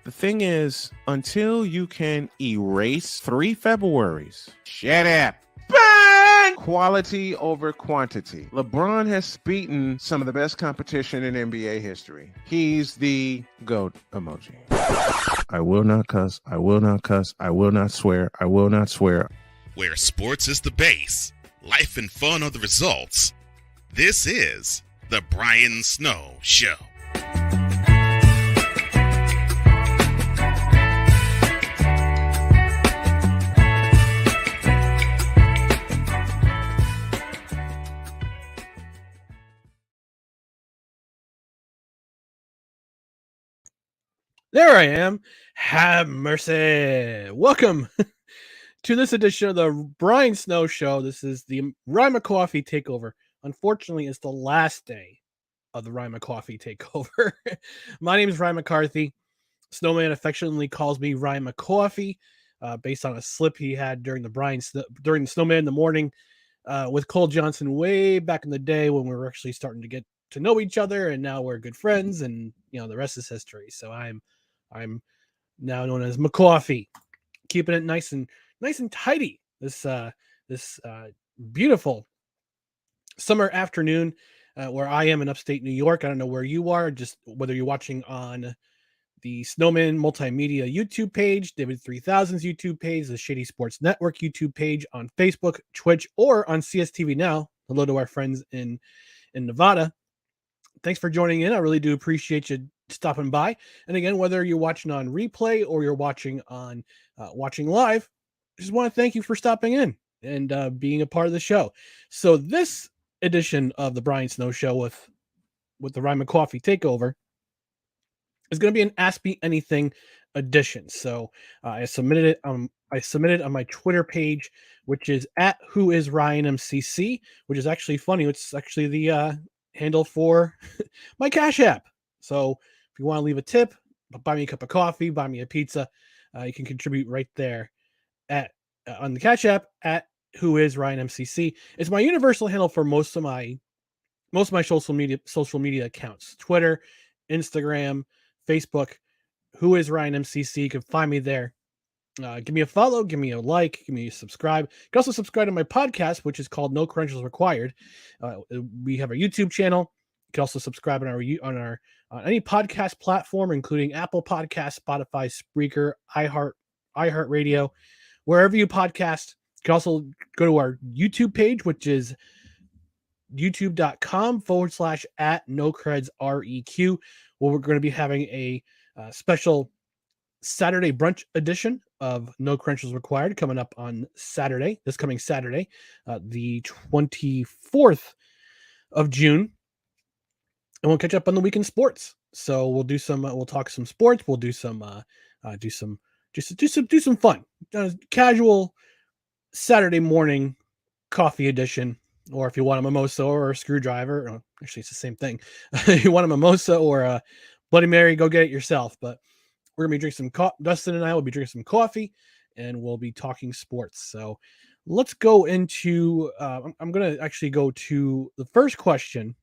The thing is, until you can erase 3 Februaries, shut up. Bang! Quality over quantity. LeBron has beaten some of the best competition in NBA history. He's the GOAT emoji. I will not cuss. I will not cuss. I will not swear. I will not swear. Where sports is the base, life and fun are the results. This is the Brian Snow Show. There I am. Have mercy. Welcome to this edition of the Brian Snow Show. This is the Ryan McCawffee takeover. Unfortunately, it's the last day of the Ryan McCawffee takeover. My name is Ryan McCarthy. Snowman affectionately calls me Ryan McCawffee, based on a slip he had during the Snowman in the Morning with Cole Johnson way back in the day when we were actually starting to get to know each other, and now we're good friends, and the rest is history. So I'm now known as McCawffee, keeping it nice and tidy this beautiful summer afternoon where I am in upstate New York. I don't know where you are, just whether you're watching on the Snowman Multimedia YouTube page, David 3000's YouTube page, the Shady Sports Network YouTube page, on Facebook, Twitch, or on CSTV Now. Hello to our friends in Nevada. Thanks for joining in. I really do appreciate you stopping by. And again, whether you're watching on replay or you're watching on watching live, I just want to thank you for stopping in and being a part of the show. So this edition of the Brian Snow Show with the Ryan McCawffee takeover is going to be an Ask Me Anything edition. So I submitted it on my Twitter page, which is at whoisryanmcc, which is actually funny. It's actually the handle for my Cash App. So if you want to leave a tip, buy me a cup of coffee, buy me a pizza, you can contribute right there at on the Cash App at whoisryanmcc. It's my universal handle for most of my social media accounts: Twitter, Instagram, Facebook. whoisryanmcc. You can find me there. Give me a follow, give me a like, give me a subscribe. You can also subscribe to my podcast, which is called No Credentials Required. We have a YouTube channel. You can also subscribe on our any podcast platform, including Apple Podcasts, Spotify, Spreaker, iHeartRadio, wherever you podcast. You can also go to our YouTube page, which is youtube.com/@NoCredsREQ, where we're going to be having a special Saturday brunch edition of No Credentials Required coming up on this coming Saturday, the 24th of June. And we'll catch up on the weekend sports. So we'll talk some sports. We'll do some fun, casual Saturday morning coffee edition. Or if you want a mimosa or a screwdriver, actually it's the same thing. If you want a mimosa or a Bloody Mary, go get it yourself. But we're going to be drinking some Dustin and I will be drinking some coffee, and we'll be talking sports. So let's go into, I'm going to actually go to the first question,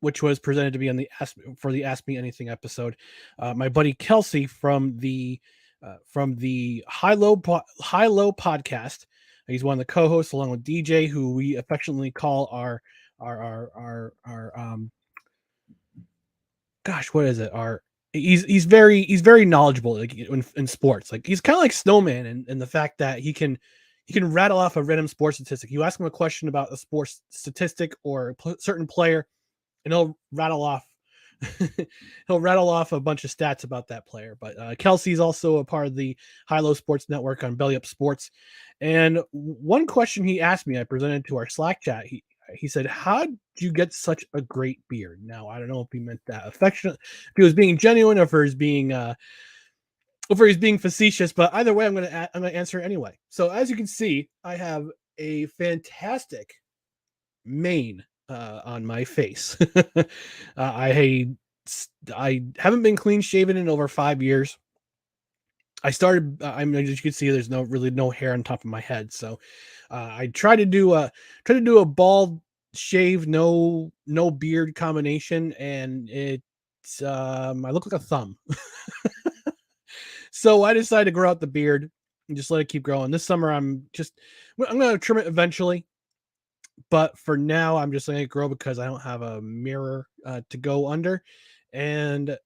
which was presented to me on the Ask Me Anything episode. My buddy Kelsey from the High Low podcast. He's one of the co-hosts along with DJ, who we affectionately call our what is it? He's very knowledgeable, like in sports. Like he's kind of like Snowman in the fact that he can rattle off a random sports statistic. You ask him a question about a sports statistic or a certain player, and he'll rattle off a bunch of stats about that player. But Kelsey's also a part of the High Low Sports Network on Belly Up Sports. And one question he asked me, I presented to our Slack chat. He said, "How'd you get such a great beard?" Now, I don't know if he meant that affectionate, if he was being genuine, or if he's being facetious. But either way, I'm gonna answer anyway. So as you can see, I have a fantastic mane on my face. I haven't been clean shaven in over 5 years. I started. As you can see, there's no hair on top of my head. So I try to do a bald shave, no beard combination, and it's I look like a thumb. So I decided to grow out the beard and just let it keep growing. This summer, I'm going to trim it eventually. But for now, I'm just letting it grow because I don't have a mirror to go under. And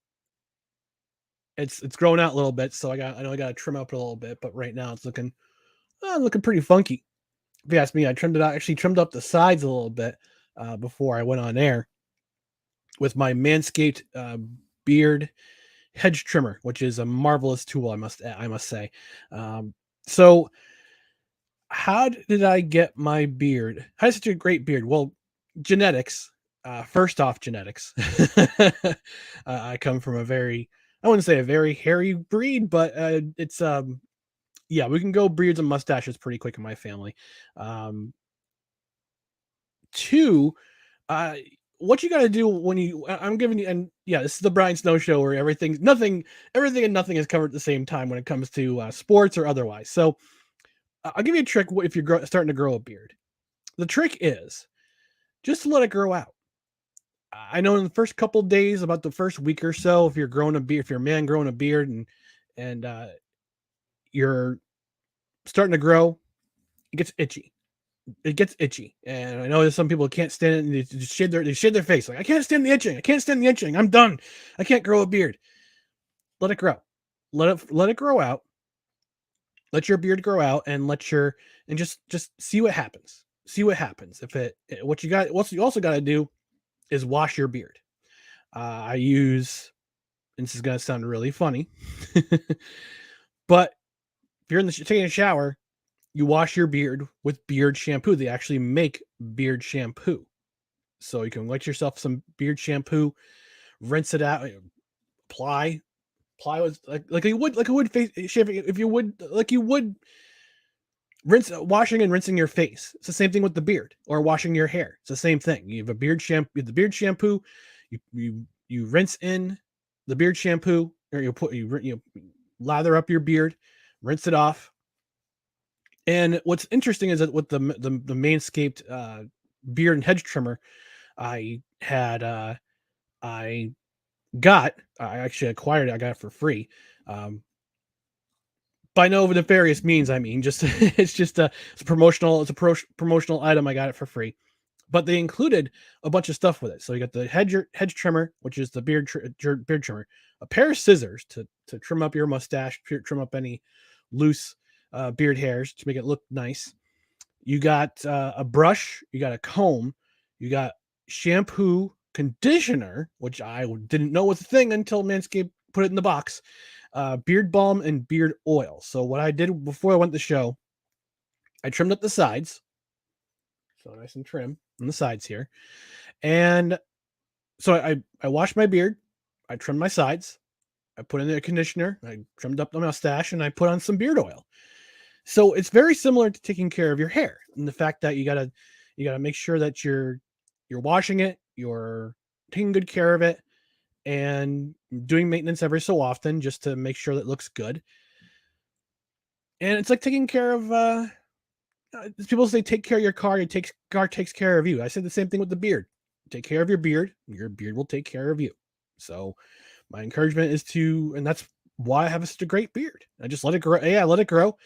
it's growing out a little bit. So I know I got to trim up a little bit. But right now, it's looking pretty funky. If you ask me, I actually trimmed up the sides a little bit before I went on air with my Manscaped beard hedge trimmer, which is a marvelous tool, I must say. So how did I get my beard? How is such a great beard? Well, genetics. First off, genetics. I come from I wouldn't say a very hairy breed, but it's yeah, we can go beards and mustaches pretty quick in my family. Two, what you got to do when I'm giving you, and yeah, this is the Brian Snow Show where everything and nothing is covered at the same time when it comes to sports or otherwise. So I'll give you a trick if you're starting to grow a beard. The trick is just to let it grow out. I know in the first couple days, about the first week or so, if you're a man growing a beard and you're starting to grow, it gets itchy. And I know there's some people who can't stand it and they just shade their face. Like, I can't stand the itching. I'm done. I can't grow a beard. Let it grow. Let it grow out. Let your beard grow out and just see what happens. See what happens. What you also got to do is wash your beard. I use, and this is going to sound really funny, but if you're taking a shower, you wash your beard with beard shampoo. They actually make beard shampoo. So you can get yourself some beard shampoo, rinse it out, apply with like you would face shaving. If you would washing and rinsing your face. It's the same thing with the beard or washing your hair. It's the same thing. You have a beard shampoo, the beard shampoo, you rinse in the beard shampoo, or you lather up your beard, rinse it off. And what's interesting is that with the Manscaped beard and hedge trimmer, I actually acquired it. I got it for free. By no nefarious means, I mean, just it's a promotional item. I got it for free, but they included a bunch of stuff with it. So you got the hedge trimmer, which is the beard trimmer, a pair of scissors to trim up your mustache, trim up any loose beard hairs to make it look nice. You got a brush, you got a comb, you got shampoo, conditioner, which I didn't know was a thing until Manscaped put it in the box, beard balm, and beard oil. So what I did before I went to the show, I trimmed up the sides, so nice and trim on the sides here. And so I washed my beard, I trimmed my sides, I put in the conditioner, I trimmed up the mustache, and I put on some beard oil. So it's very similar to taking care of your hair, and the fact that you gotta make sure that you're washing it, you're taking good care of it, and doing maintenance every so often just to make sure that it looks good. And it's like taking care of people say take care of your car, car takes care of you. I said the same thing with the beard. Take care of your beard will take care of you. So my encouragement is and that's why I have such a great beard. I just let it grow. A, I let it grow.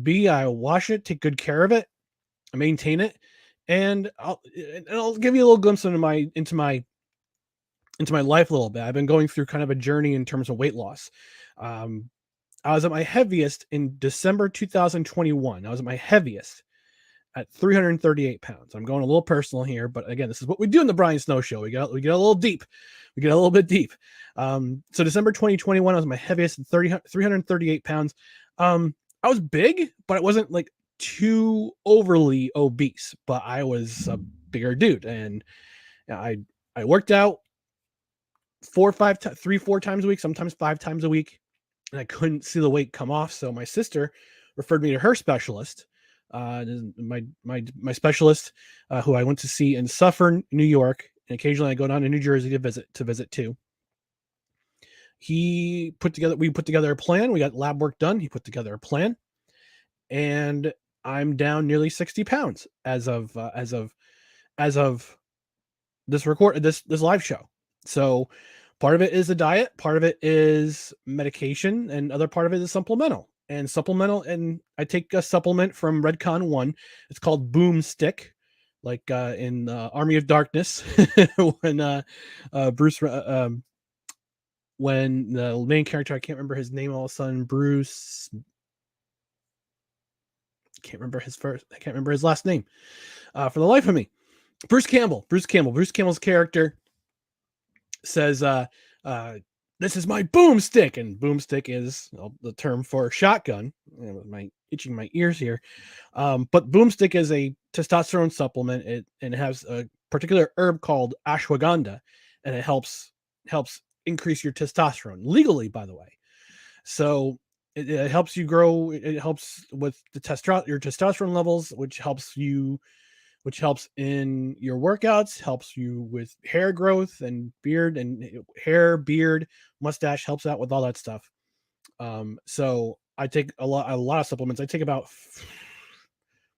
B, I wash it, take good care of it, I maintain it, and I'll give you a little glimpse into my life a little bit. I've been going through kind of a journey in terms of weight loss. I was at my heaviest in December 2021. I was at my heaviest at 338 pounds. I'm going a little personal here, but again, this is what we do in the Brian Snow Show. We get a little deep. We get a little bit deep. So December 2021, I was my heaviest at 338 pounds. I was big, but it wasn't like too overly obese, but I was a bigger dude. And I worked out 4 times a week, sometimes 5 times a week, and I couldn't see the weight come off. So my sister referred me to her specialist, my specialist, who I went to see in Suffern, New York, and occasionally I go down to New Jersey to visit too. We put together a plan. We got lab work done. He put together a plan, and I'm down nearly 60 pounds as of this live show. So Part of it is a diet, part of it is medication, and other part of it is supplemental. And I take a supplement from Redcon 1. It's called Boom Stick, like in Army of Darkness when Bruce when the main character, I can't remember his name all of a sudden, Bruce, I can't remember his last name for the life of me. Bruce Campbell's character says, this is my boomstick, and boomstick is the term for shotgun. Itching my ears here. But boomstick is a testosterone supplement. It has a particular herb called ashwagandha, and it helps increase your testosterone legally, by the way. So it helps you grow. It helps with your testosterone levels, which helps in your workouts, helps you with hair growth and beard, and beard, mustache, helps out with all that stuff. So I take a lot of supplements. I take about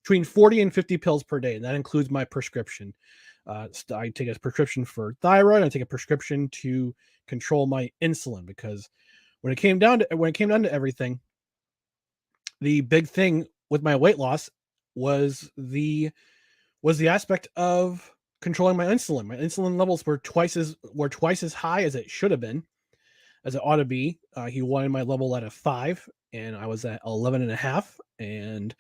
between 40 and 50 pills per day, and that includes my prescription. I take a prescription for thyroid. I take a prescription to control my insulin, because when it came down to everything, the big thing with my weight loss was the aspect of controlling my insulin. My insulin levels were twice as high as it should have been, as it ought to be. He wanted my level at a 5, and I was at 11.5, and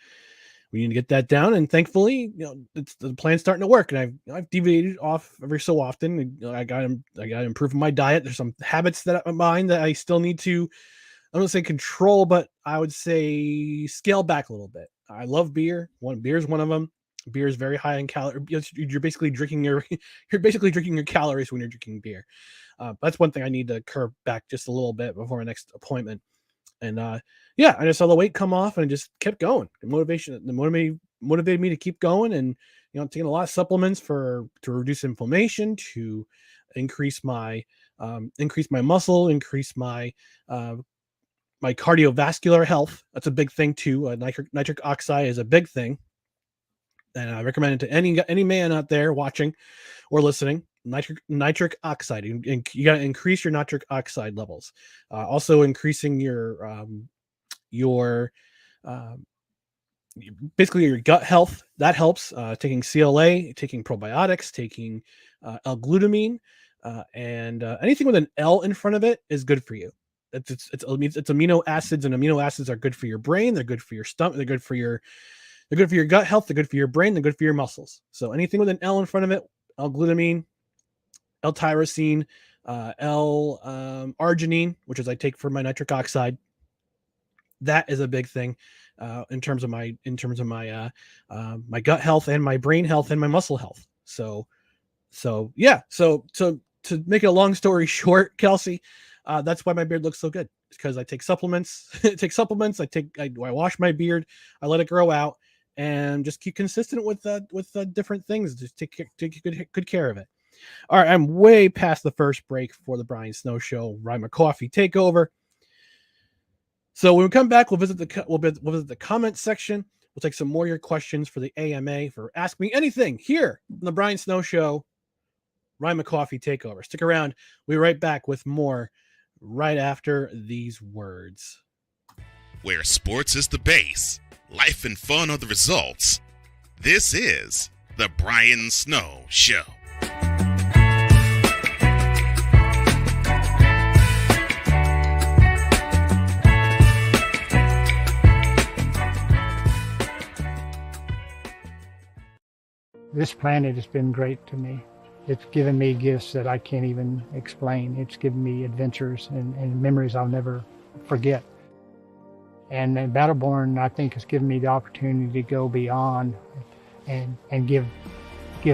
we need to get that down. And thankfully, the plan's starting to work, and I've deviated off every so often. I got to improve my diet. There's some habits of mine that I still need to, I don't say control, but I would say scale back a little bit. I love beer. Beer is one of them. Beer is very high in calories. You're basically drinking your calories when you're drinking beer. That's one thing I need to curb back just a little bit before my next appointment. And I just saw the weight come off, and I just kept going. The motivated me to keep going, and taking a lot of supplements to reduce inflammation, to increase my muscle, increase my my cardiovascular health. That's a big thing too. Nitric oxide is a big thing, and I recommend it to any man out there watching or listening. Nitric oxide, and you got to increase your nitric oxide levels. Also increasing basically your gut health. That helps. Taking CLA, taking probiotics, taking L-glutamine, and anything with an L in front of it is good for you. It's amino acids, and amino acids are good for your brain. They're good for your stomach. They're good for your gut health. They're good for your brain. They're good for your muscles. So anything with an L in front of it, L-glutamine, L-tyrosine, L-arginine, which is I take for my nitric oxide. That is a big thing in terms of my my gut health and my brain health and my muscle health. So to make a long story short, Kelsey, that's why my beard looks so good. It's because I take supplements. I wash my beard. I let it grow out, and just keep consistent with different things. Just take good care of it. All right, I'm way past the first break for the Brian Snow Show, Ryan McCawffee Takeover. So when we come back, we'll visit the comment section. We'll take some more of your questions for the AMA for Ask Me Anything here on the Brian Snow Show, Ryan McCawffee Takeover. Stick around. We'll be right back with more right after these words. Where sports is the base, life and fun are the results. This is the Brian Snow Show. This planet has been great to me. It's given me gifts that I can't even explain. It's given me adventures and memories I'll never forget. And Battleborn, I think, has given me the opportunity to go beyond and give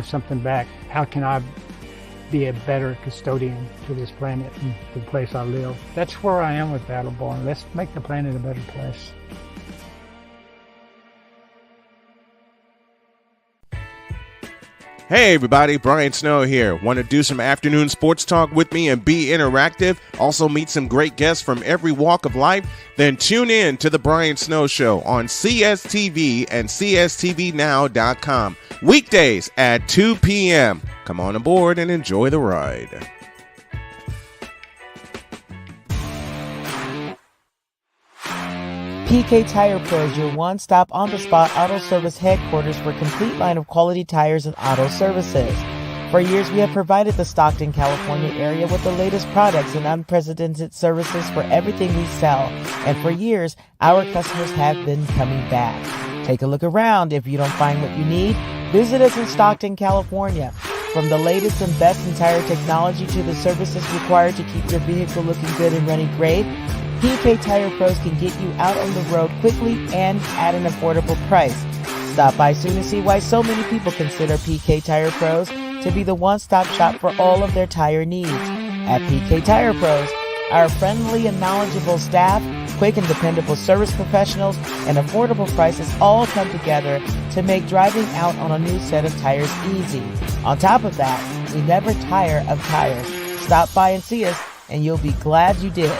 something back. How can I be a better custodian to this planet and the place I live? That's where I am with Battleborn. Let's make the planet a better place. Hey everybody, Brian Snow here. Want to do some afternoon sports talk with me and be interactive? Also meet some great guests from every walk of life? Then tune in to the Brian Snow Show on CSTV and CSTVnow.com. Weekdays at 2 p.m. Come on aboard and enjoy the ride. PK Tire Pro is your one-stop on-the-spot auto service headquarters for a complete line of quality tires and auto services. For years, we have provided the Stockton, California area with the latest products and unprecedented services for everything we sell. And for years, our customers have been coming back. Take a look around. If you don't find what you need, visit us in Stockton, California. From the latest and best in tire technology to the services required to keep your vehicle looking good and running great, PK Tire Pros can get you out on the road quickly and at an affordable price. Stop by soon to see why so many people consider PK Tire Pros to be the one-stop shop for all of their tire needs. At PK Tire Pros, our friendly and knowledgeable staff, quick and dependable service professionals, and affordable prices all come together to make driving out on a new set of tires easy. On top of that, we never tire of tires. Stop by and see us, and you'll be glad you did.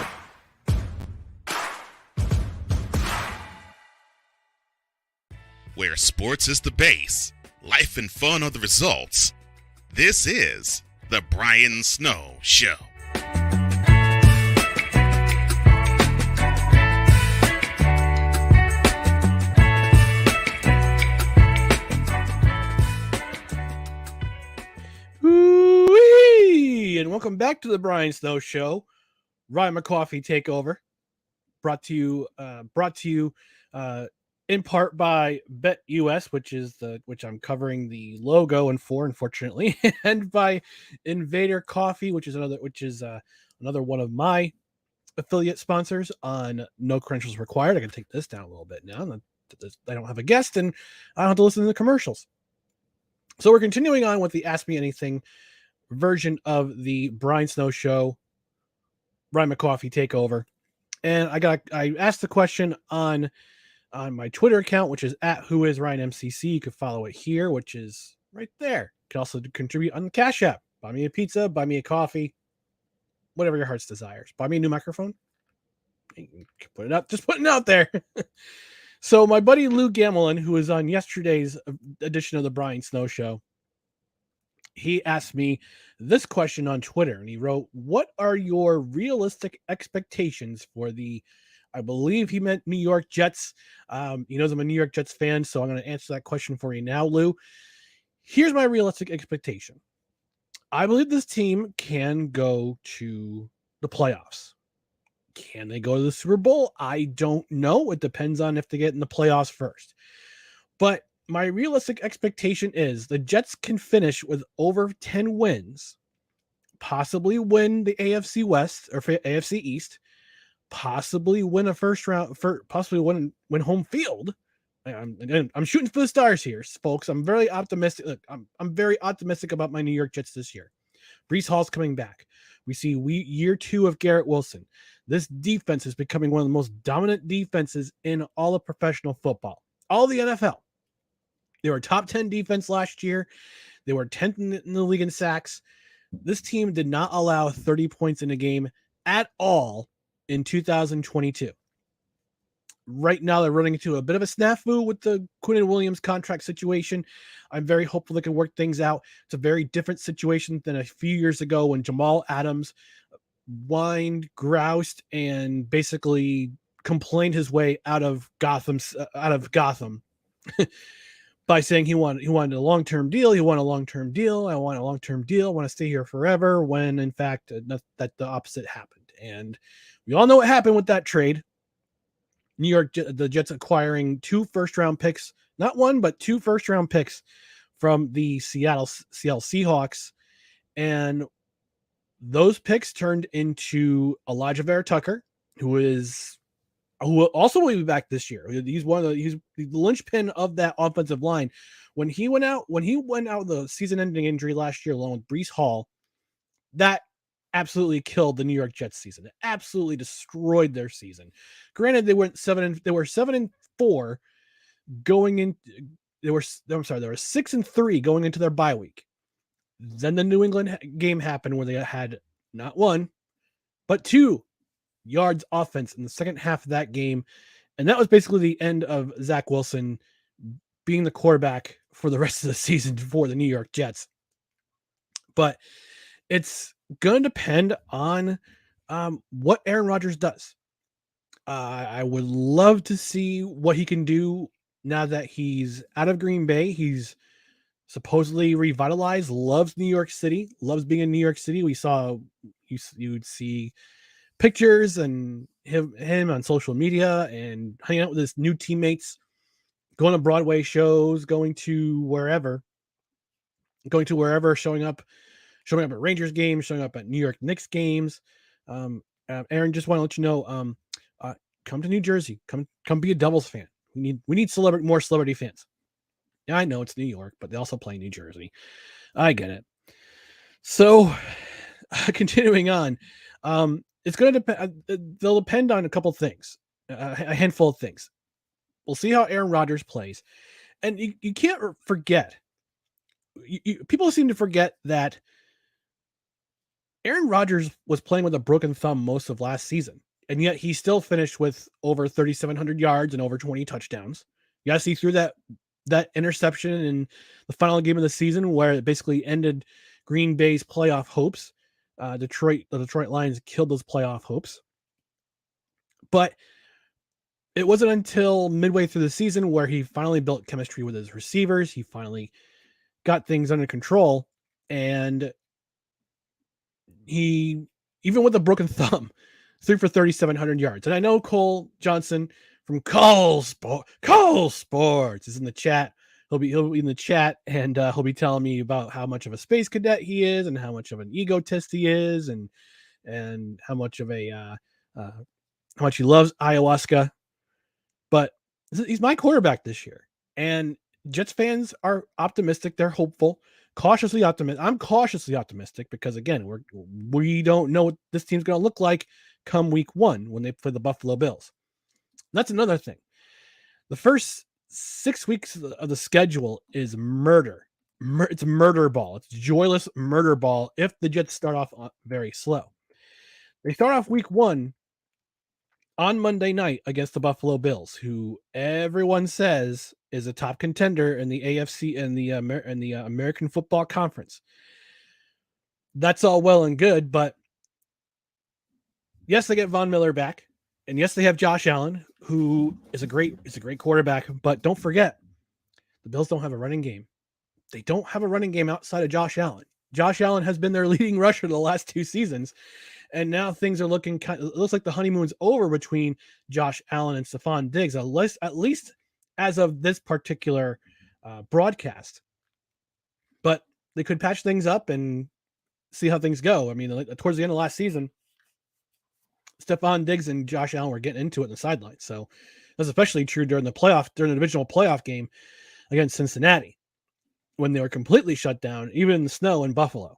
Where sports is the base, life and fun are the results. This is The Brian Snow Show. Ooh-wee! And welcome back to The Brian Snow Show. Ryan McCawffee takeover, brought to you in part by BetUS, which I'm covering the logo and for, unfortunately, and by Invader Coffee, which is another one of my affiliate sponsors on No Credentials Required. I can take this down a little bit now. I don't have a guest, and I don't have to listen to the commercials. So we're continuing on with the Ask Me Anything version of the Brian Snow Show, Ryan McCawffee takeover, and I asked the question on my Twitter account, which is at whoisryanmcc. You can follow it here, which is right there. You can also contribute on the Cash App. Buy me a pizza, buy me a coffee, whatever your heart's desires. Buy me a new microphone. You can put it up, just putting it out there. So my buddy Lou Gamelin, who was on yesterday's edition of the Brian Snow Show, he asked me this question on Twitter, and he wrote, "What are your realistic expectations for the," I believe he meant New York Jets. He knows I'm a New York Jets fan, so I'm going to answer that question for you now, Lou. Here's my realistic expectation. I believe this team can go to the playoffs. Can they go to the Super Bowl? I don't know. It depends on if they get in the playoffs first. But my realistic expectation is the Jets can finish with over 10 wins, possibly win the AFC West or AFC East, possibly win a first round, possibly win home field. I'm shooting for the stars here, folks. I'm very optimistic. Look, I'm very optimistic about my New York Jets this year. Breece Hall's coming back. We see year 2 of Garrett Wilson. This defense is becoming one of the most dominant defenses in all of professional football, all the NFL. They were top 10 defense last year. They were 10th in the league in sacks. This team did not allow 30 points in a game at all in 2022. Right now, they're running into a bit of a snafu with the Quinnen Williams contract situation. I'm very hopeful they can work things out. It's a very different situation than a few years ago when Jamal Adams whined, groused, and basically complained his way out of Gotham by saying he wanted a long-term deal. He wanted a long-term deal. I want a long-term deal. I want to stay here forever, when in fact that the opposite happened. And we all know what happened with that trade. The Jets acquiring 2 first-round picks, not one, but 2 first-round picks from the Seattle Seahawks. And those picks turned into Elijah Vera Tucker, who also will be back this year. He's the linchpin of that offensive line. When he went out with the season-ending injury last year, along with Breece Hall, that absolutely killed the New York Jets season. It absolutely destroyed their season. Granted, they were 7-4 going in. They were 6-3 going into their bye week. Then the New England game happened where they had not 1, but 2 yards offense in the second half of that game. And that was basically the end of Zach Wilson being the quarterback for the rest of the season for the New York Jets. But it's going to depend on what Aaron Rodgers does. I would love to see what he can do now that he's out of Green Bay. He's supposedly revitalized, loves New York City, loves being in New York City. We saw you would see pictures and him on social media and hanging out with his new teammates, going to Broadway shows, going to wherever, showing up at Rangers games, showing up at New York Knicks games. Aaron, just want to let you know, come to New Jersey, come be a Devils fan. We need more celebrity fans. Yeah, I know it's New York, but they also play New Jersey. I get it. So, continuing on, it's going to depend. They'll depend on a couple things, a handful of things. We'll see how Aaron Rodgers plays, and you can't forget. People seem to forget that Aaron Rodgers was playing with a broken thumb most of last season, and yet he still finished with over 3,700 yards and over 20 touchdowns. Yes, he threw that interception in the final game of the season where it basically ended Green Bay's playoff hopes. The Detroit Lions killed those playoff hopes. But it wasn't until midway through the season where he finally built chemistry with his receivers. He finally got things under control, and he, even with a broken thumb, threw for 3,700 yards. And I know Cole Johnson from Cole Sports is in the chat. He'll be in the chat, and he'll be telling me about how much of a space cadet he is, and how much of an egotist he is, and how much of a how much he loves ayahuasca. But he's my quarterback this year, and Jets fans are optimistic. They're hopeful, cautiously optimistic. I'm cautiously optimistic because, again, we don't know what this team's going to look like come week 1 when they play the Buffalo Bills. That's another thing. The first 6 weeks of the schedule is murder. It's murder ball. It's joyless murder ball if the Jets start off very slow. They start off week 1 on Monday night against the Buffalo Bills, who everyone says is a top contender in the AFC and the American Football Conference. That's all well and good, but yes, they get Von Miller back, and yes, they have Josh Allen, who is a great quarterback. But don't forget, the Bills don't have a running game. They don't have a running game outside of Josh Allen. Josh Allen has been their leading rusher the last 2 seasons. And now things are looking it looks like the honeymoon's over between Josh Allen and Stephon Diggs, at least as of this particular broadcast. But they could patch things up and see how things go. I mean, towards the end of last season, Stephon Diggs and Josh Allen were getting into it in the sidelines. So that's especially true during the divisional playoff game against Cincinnati, when they were completely shut down, even in the snow in Buffalo.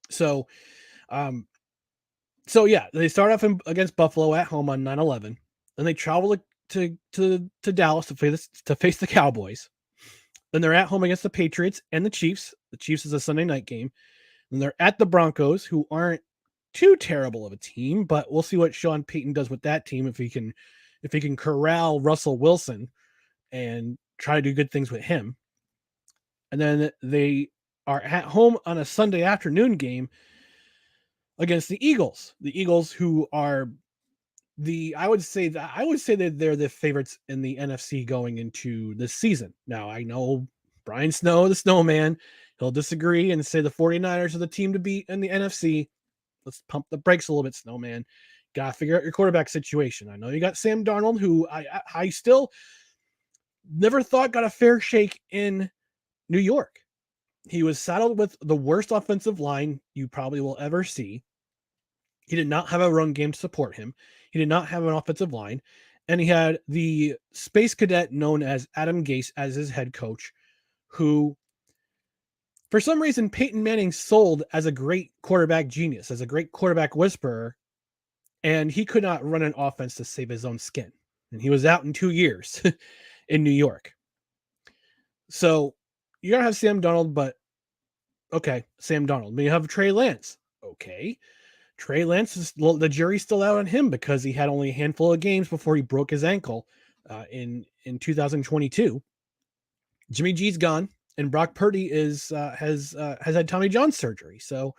So, yeah, they start off against Buffalo at home on 9/11. Then they travel to Dallas to face the Cowboys. Then they're at home against the Patriots and the Chiefs. The Chiefs is a Sunday night game. And they're at the Broncos, who aren't too terrible of a team, but we'll see what Sean Payton does with that team, if he can corral Russell Wilson and try to do good things with him. And then they are at home on a Sunday afternoon game against the Eagles. The Eagles, who are I would say that they're the favorites in the NFC going into this season. Now, I know Brian Snow, the Snowman, he'll disagree and say the 49ers are the team to beat in the NFC. Let's pump the brakes a little bit, Snowman. Got to figure out your quarterback situation. I know you got Sam Darnold, who I still never thought got a fair shake in New York. He was saddled with the worst offensive line you probably will ever see. He did not have a run game to support him. He did not have an offensive line. And he had the space cadet known as Adam Gase as his head coach, who, for some reason, Peyton Manning sold as a great quarterback genius, as a great quarterback whisperer, and he could not run an offense to save his own skin. And he was out in 2 years in New York. So you're going to have Sam Darnold, but okay, Sam Darnold. But you have Trey Lance. Okay. Trey Lance, the jury's still out on him because he had only a handful of games before he broke his ankle in 2022. Jimmy G's gone, and Brock Purdy has had Tommy John surgery. So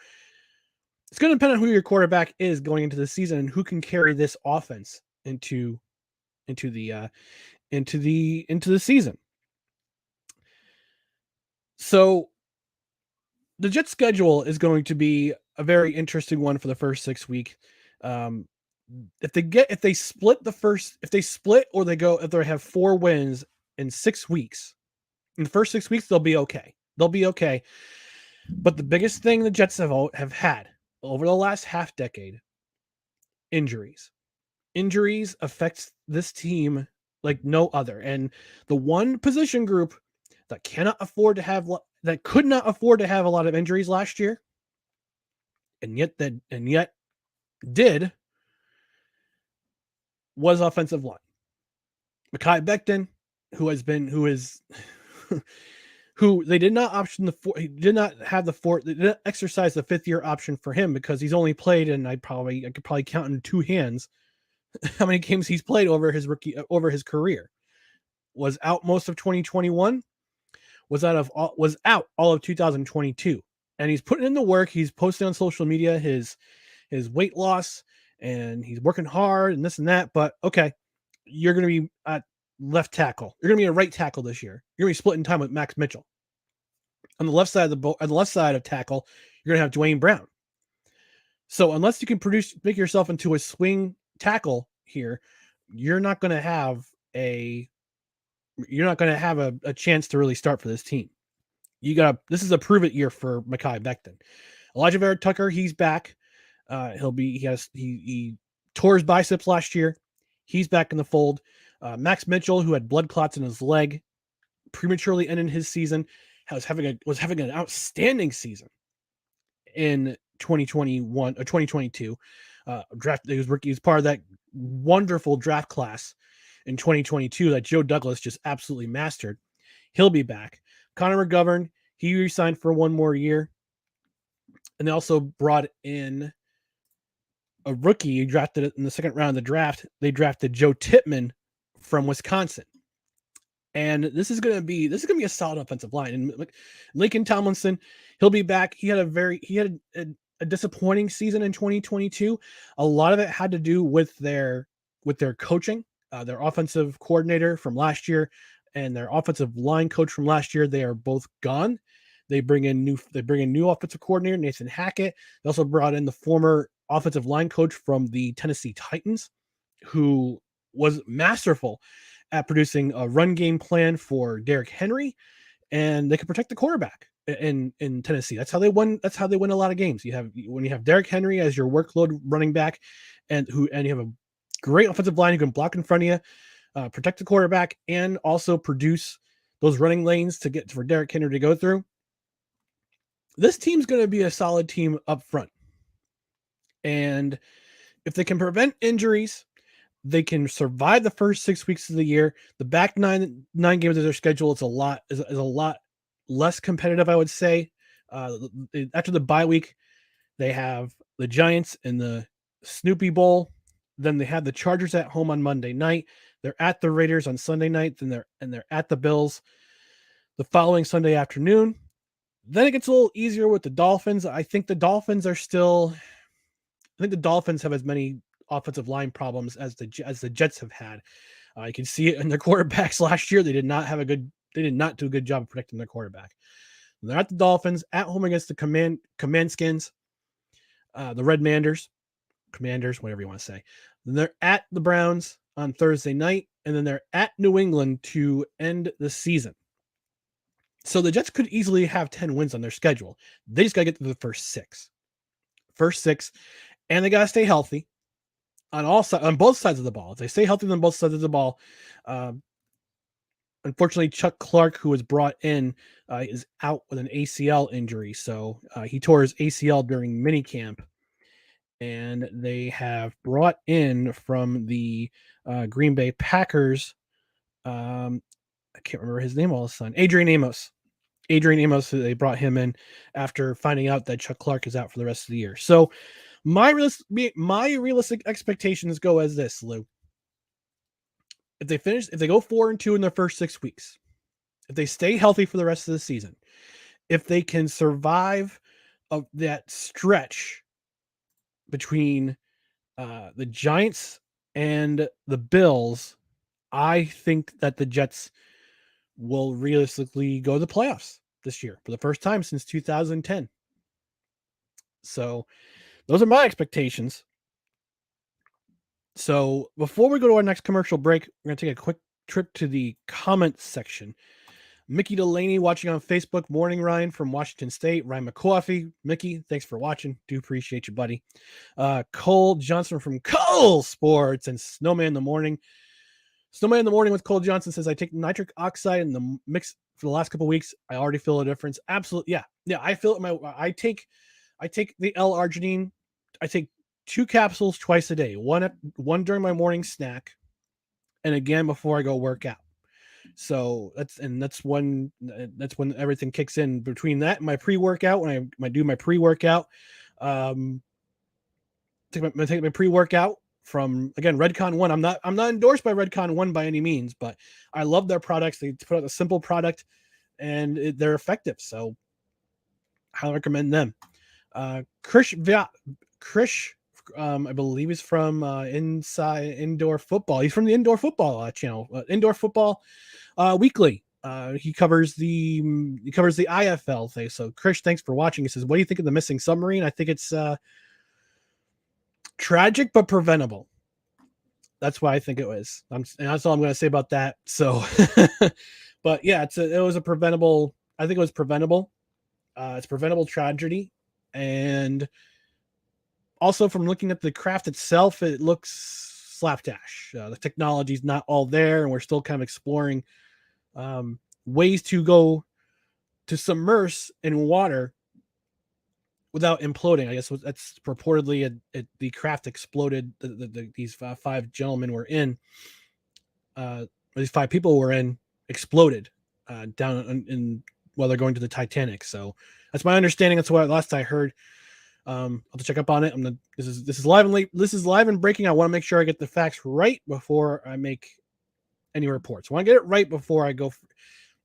it's going to depend on who your quarterback is going into the season and who can carry this offense into the season. So the Jets schedule is going to be a very interesting one for the first 6 weeks. If they split or if they have 4 wins in 6 weeks, in the first 6 weeks, they'll be okay. But the biggest thing the Jets have had over the last half decade, injuries. Injuries affects this team like no other. And the one position group that could not afford to have a lot of injuries last year, and yet did, was offensive line. Mekhi Becton, who they did not they did not exercise the 5th-year option for him because he's only played, and I could probably count in 2 hands how many games he's played over his career. Was out most of 2021, was out all of 2022, and he's putting in the work. He's posting on social media his weight loss, and he's working hard and this and that. But okay, you're going to be at left tackle. You're going to be a right tackle this year. You're going to be splitting time with Max Mitchell. On the left side of tackle, you're going to have Dwayne Brown. So unless you can make yourself into a swing tackle here, you're not going to have a chance to really start for this team. This is a prove it year for Mekhi Becton. Elijah Vera Tucker, he's back. He tore his biceps last year. He's back in the fold. Max Mitchell, who had blood clots in his leg, prematurely ended his season, was having an outstanding season in 2021 or 2022. He was part of that wonderful draft class in 2022 that Joe Douglas just absolutely mastered. He'll be back. Connor McGovern, he re-signed for 1 more year. And they also brought in a rookie drafted in the 2nd round of the draft. They drafted Joe Tippmann from Wisconsin. And this is going to be a solid offensive line. And Lincoln Tomlinson, he'll be back. He had a disappointing season in 2022. A lot of it had to do with their coaching. Their offensive coordinator from last year and their offensive line coach from last year, they are both gone. They bring in new offensive coordinator, Nathan Hackett. They also brought in the former offensive line coach from the Tennessee Titans, who was masterful at producing a run game plan for Derrick Henry, and they could protect the quarterback in Tennessee. That's how they win a lot of games. When you have Derrick Henry as your workload running back, and you have a great offensive line who can block in front of you, protect the quarterback, and also produce those running lanes for Derrick Henry to go through. This team's going to be a solid team up front. And if they can prevent injuries, they can survive the first 6 weeks of the year. The back nine games of their schedule is a lot less competitive, I would say. After the bye week, they have the Giants in the Snoopy Bowl. Then they have the Chargers at home on Monday night. They're at the Raiders on Sunday night. Then they're at the Bills the following Sunday afternoon. Then it gets a little easier with the Dolphins. I think the Dolphins have as many offensive line problems as the Jets have had. You can see it in their quarterbacks last year. They did not do a good job of protecting their quarterback. They're at the Dolphins, at home against the Command Skins, the Red Commanders, whatever you want to say. Then they're at the Browns on Thursday night, and then they're at New England to end the season. So the Jets could easily have 10 wins on their schedule. They just got to get to the first six, and they got to stay healthy on both sides of the ball. If they stay healthy on both sides of the ball, unfortunately, Chuck Clark, who was brought in, is out with an ACL injury. So he tore his ACL during minicamp. And they have brought in from the Green Bay Packers, I can't remember his name all of a sudden, Adrian Amos. They brought him in after finding out that Chuck Clark is out for the rest of the year. So my realistic expectations go as this, Lou. If they go 4-2 in their first 6 weeks, if they stay healthy for the rest of the season, if they can survive that stretch between the Giants and the Bills, I think that the Jets will realistically go to the playoffs this year for the first time since 2010. So those are my expectations. So before we go to our next commercial break, we're going to take a quick trip to the comments section. Mickey Delaney watching on Facebook. Morning, Ryan from Washington State. Ryan McCawffee. Mickey, thanks for watching. Do appreciate you, buddy. Cole Johnson from Cole Sports and Snowman in the Morning. Snowman in the Morning with Cole Johnson says, I take nitric oxide in the mix for the last couple of weeks. I already feel a difference. Absolutely. Yeah. Yeah. I feel it. I take the L-arginine. I take 2 capsules twice a day, one during my morning snack and again before I go work out. So that's when everything kicks in. Between that and my pre-workout, when I do my pre-workout, take my pre-workout from, again, Redcon One. I'm not endorsed by Redcon One by any means, but I love their products. They put out a simple product and they're effective. So I highly recommend them. Krish, I believe he's from Inside Indoor Football. He's from the Indoor Football channel, Indoor Football Weekly. He covers the IFL thing. So Krish, thanks for watching. He says, what do you think of the missing submarine? I think it's tragic but preventable. That's why I think it was. And that's all I'm going to say about that. So, but yeah, it was a preventable. I think it was preventable. It's preventable tragedy. And also from looking at the craft itself, it looks slapdash. The technology's not all there, and we're still kind of exploring ways to go to submerge in water without imploding. I guess that's purportedly the craft exploded. These 5 gentlemen were in. These 5 people were in exploded down in while they're going to the Titanic. So that's my understanding. That's what last I heard. I'll have to check up on it. This is live and late. This is live and breaking. I want to make sure I get the facts right before I make any reports. I want to get it right before I go.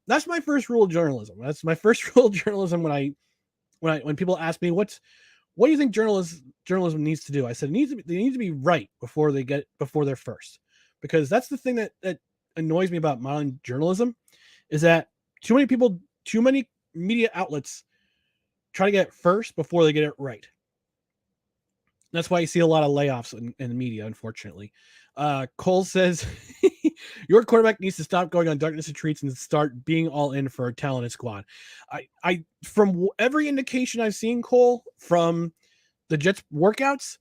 That's my first rule of journalism. That's my first rule of journalism. When people ask me what do you think journalism needs to do, I said they need to be right before they're first, because that's the thing that annoys me about modern journalism, is that too many media outlets try to get it first before they get it right. That's why you see a lot of layoffs in the media, unfortunately. Cole says, your quarterback needs to stop going on darkness retreats and start being all in for a talented squad. I from every indication I've seen, Cole, from the Jets workouts,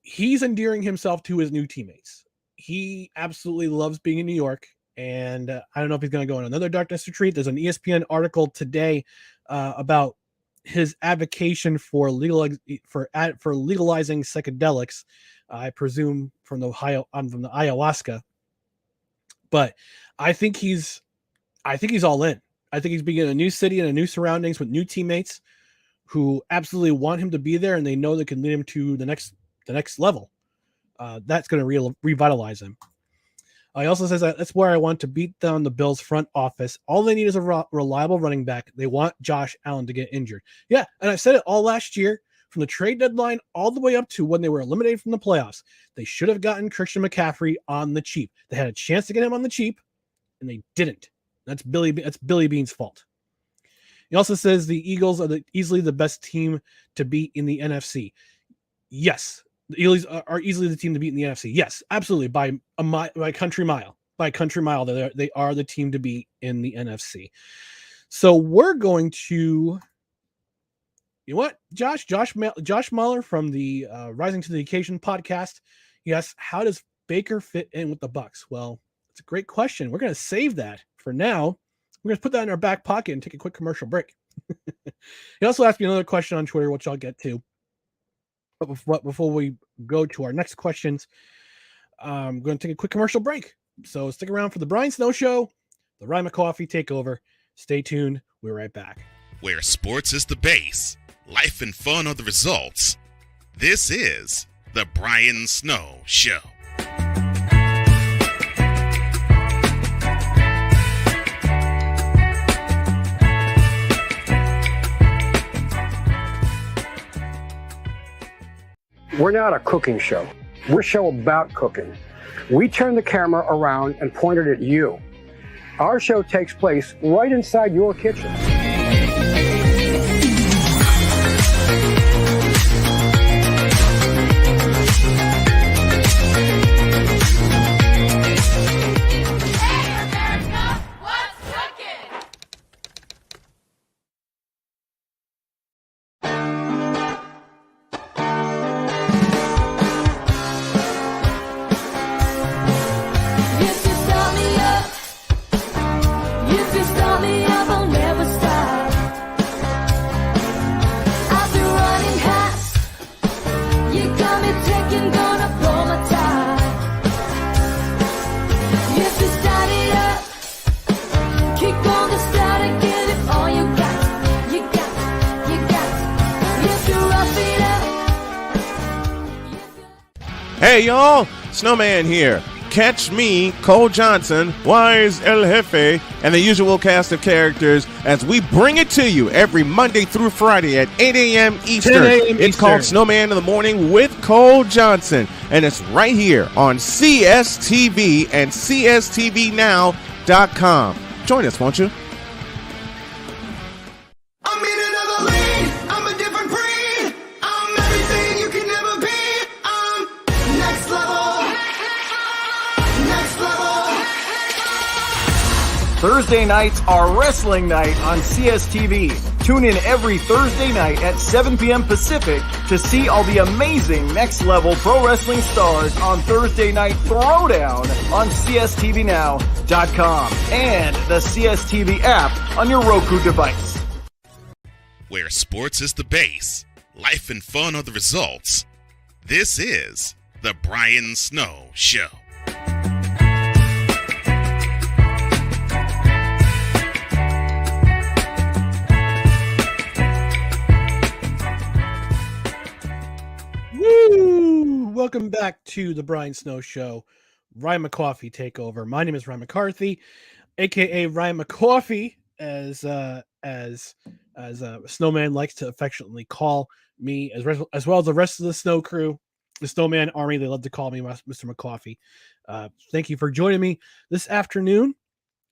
he's endearing himself to his new teammates. He absolutely loves being in New York. And I don't know if he's going to go on another darkness retreat. There's an ESPN article today about his advocation for legalizing psychedelics, I presume from the ayahuasca. But I think he's all in. I think he's being in a new city and a new surroundings with new teammates who absolutely want him to be there, and they know they can lead him to the next level. That's going to revitalize him. He also says that's where I want to beat down the Bills front office. All they need is a reliable running back. They want Josh Allen to get injured. Yeah, and I said it all last year, from the trade deadline all the way up to when they were eliminated from the playoffs. They should have gotten Christian McCaffrey on the cheap. They had a chance to get him on the cheap, and they didn't. That's Billy Beane's fault. He also says the Eagles are easily the best team to beat in the NFC. Yes. The Eagles are easily the team to beat in the NFC. Yes, absolutely. By a country mile. By a country mile, they are the team to beat in the NFC. So we're going to, you know what, Josh Mahler from the Rising to the Occasion podcast. Yes, how does Baker fit in with the Bucs? Well, it's a great question. We're going to save that for now. We're going to put that in our back pocket and take a quick commercial break. He also asked me another question on Twitter, which I'll get to. But before we go to our next questions, I'm going to take a quick commercial break. So stick around for the Brian Snow Show, the Ryan McCawffee Takeover. Stay tuned. We're right back. Where sports is the base, life and fun are the results. This is the Brian Snow Show. We're not a cooking show. We're a show about cooking. We turned the camera around and pointed at you. Our show takes place right inside your kitchen. Hey y'all, Snowman here. Catch me, Cole Johnson, Wise El Jefe, and the usual cast of characters as we bring it to you every Monday through Friday at 8 a.m. Eastern. 10 a.m. It's called Snowman in the Morning with Cole Johnson, and it's right here on CSTV and CSTVnow.com. Join us, won't you? I'm in another league. I'm a different breed. I'm everything you can never be. I'm next level. Next level. Thursday nights are wrestling night on CSTV. Tune in every Thursday night at 7 p.m. Pacific to see all the amazing Next Level Pro Wrestling stars on Thursday Night Throwdown on CSTVnow.com and the CSTV app on your Roku device. Where sports is the base, life and fun are the results. This is The Brian Snow Show. Woo! Welcome back to the Brian Snow Show. Ryan McCawffee takeover. My name is Ryan McCarthy, aka Ryan McCawffee, as Snowman likes to affectionately call me, as well as the rest of the Snow crew, the Snowman Army. They love to call me Mr. McCawffee. Thank you for joining me this afternoon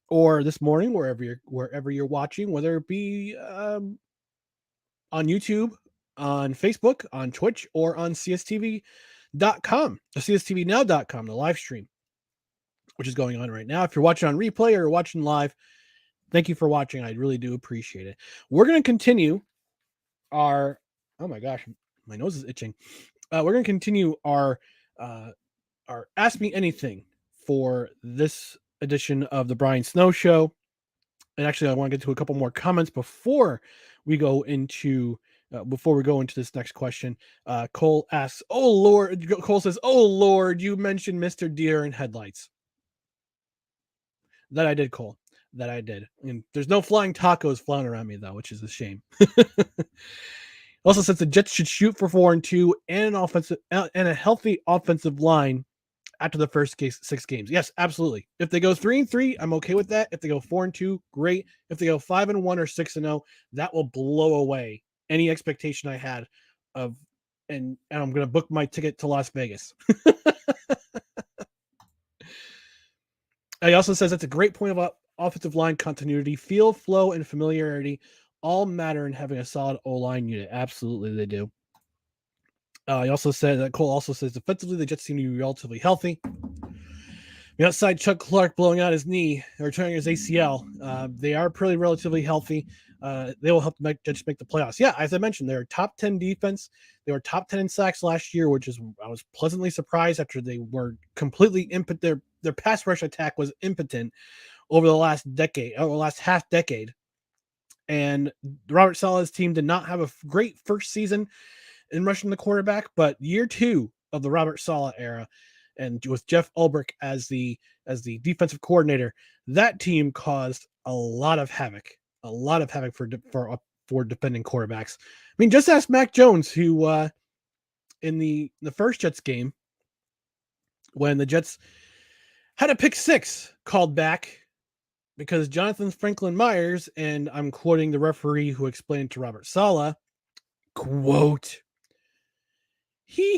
or this morning, wherever you're watching, whether it be on YouTube, on Facebook, on Twitch, or on CSTV.com, CSTVnow.com, the live stream, which is going on right now. If you're watching on replay or watching live, thank you for watching. I really do appreciate it. We're going to continue our, oh my gosh, my nose is itching. We're going to continue our Ask Me Anything for this edition of the Brian Snow Show. And actually, I want to get to a couple more comments before we go into this next question. Cole asks, "Oh Lord," Cole says, "Oh Lord, you mentioned Mr. Deer in headlights." That I did, Cole. That I did. And there's no flying tacos flying around me though, which is a shame. Also says the Jets should shoot for 4-2 and a healthy offensive line after the first 6 games. Yes, absolutely. If they go 3-3, I'm okay with that. If they go 4-2, great. If they go 5-1 or 6-0, that will blow away any expectation I had of, and I'm going to book my ticket to Las Vegas. He also says that's a great point about offensive line continuity, feel, flow, and familiarity all matter in having a solid O-line unit. Absolutely, they do. He also said that Cole also says defensively the Jets seem to be relatively healthy. Outside Chuck Clark blowing out his knee or tearing his ACL, they are pretty relatively healthy. They will help the Jets make the playoffs. Yeah, as I mentioned, they're top 10 defense. They were top 10 in sacks last year, I was pleasantly surprised after they were completely impotent. Their pass rush attack was impotent over the last half decade. And Robert Saleh's team did not have a great first season in rushing the quarterback, but year 2 of the Robert Saleh era, and with Jeff Ulbrich as the defensive coordinator, that team caused a lot of havoc for defending quarterbacks. I mean, just ask Mac Jones, who in the first Jets game, when the Jets had a pick 6 called back because Jonathan Franklin Myers, and I'm quoting the referee who explained to Robert Saleh, quote, he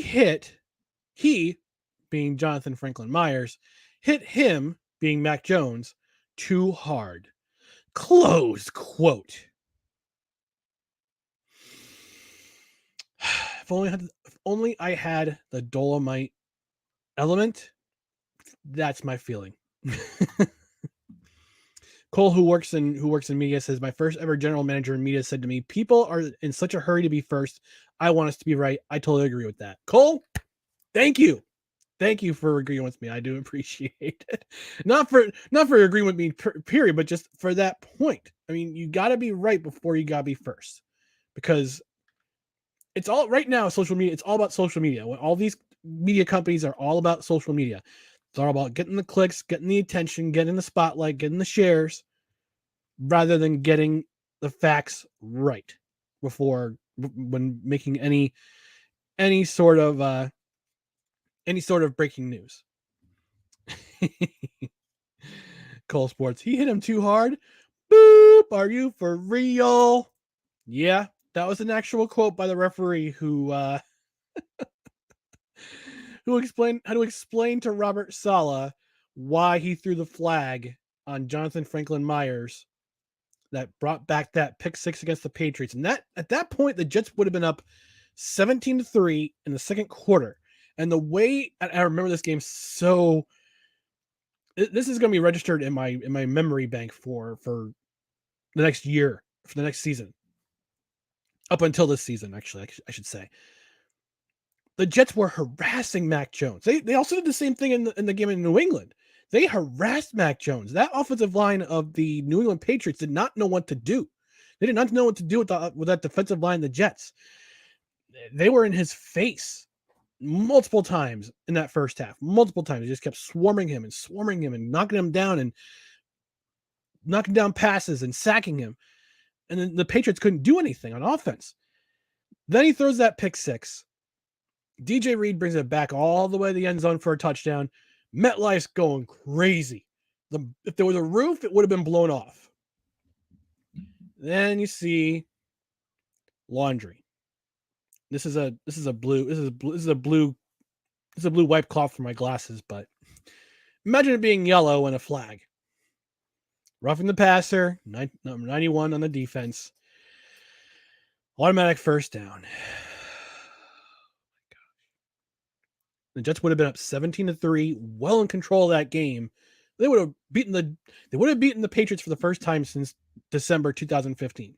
being Jonathan Franklin Myers, hit him, being Mac Jones, too hard. Close quote. If only I had the Dolomite element. That's my feeling. Cole, who works in media, says my first ever general manager in media said to me, "People are in such a hurry to be first. I want us to be right." I totally agree with that. Cole, thank you for agreeing with me. I do appreciate it. Not for agreeing with me, period, but just for that point. I mean, you got to be right before you got to be first, because it's all right now. Social media. It's all about social media. When all these media companies are all about social media. It's all about getting the clicks, getting the attention, getting the spotlight, getting the shares, rather than getting the facts right before when making any sort of breaking news. Cole Sports, he hit him too hard. Boop, are you for real? Yeah, that was an actual quote by the referee who explained how to explain to Robert Saleh why he threw the flag on Jonathan Franklin Myers that brought back that pick six against the Patriots. And that at that point, the Jets would have been up 17-3 in the second quarter. And the way I remember this game, so this is going to be registered in my memory bank for the next year, for the next season, up until this season. Actually, I should say. The Jets were harassing Mac Jones. They also did the same thing in the game in New England. They harassed Mac Jones. That offensive line of the New England Patriots did not know what to do. They did not know what to do with that defensive line, the Jets. They were in his face multiple times in that first half. Multiple times. They just kept swarming him and knocking him down and knocking down passes and sacking him. And then the Patriots couldn't do anything on offense. Then he throws that pick six. DJ Reed brings it back all the way to the end zone for a touchdown. MetLife's going crazy. If there was a roof, it would have been blown off. Then you see laundry. This is a blue wipe cloth for my glasses, but imagine it being yellow and a flag. Roughing the passer, number 91 on the defense. Automatic first down. The Jets would have been up 17-3, well in control of that game. They would have beaten the Patriots for the first time since December 2015.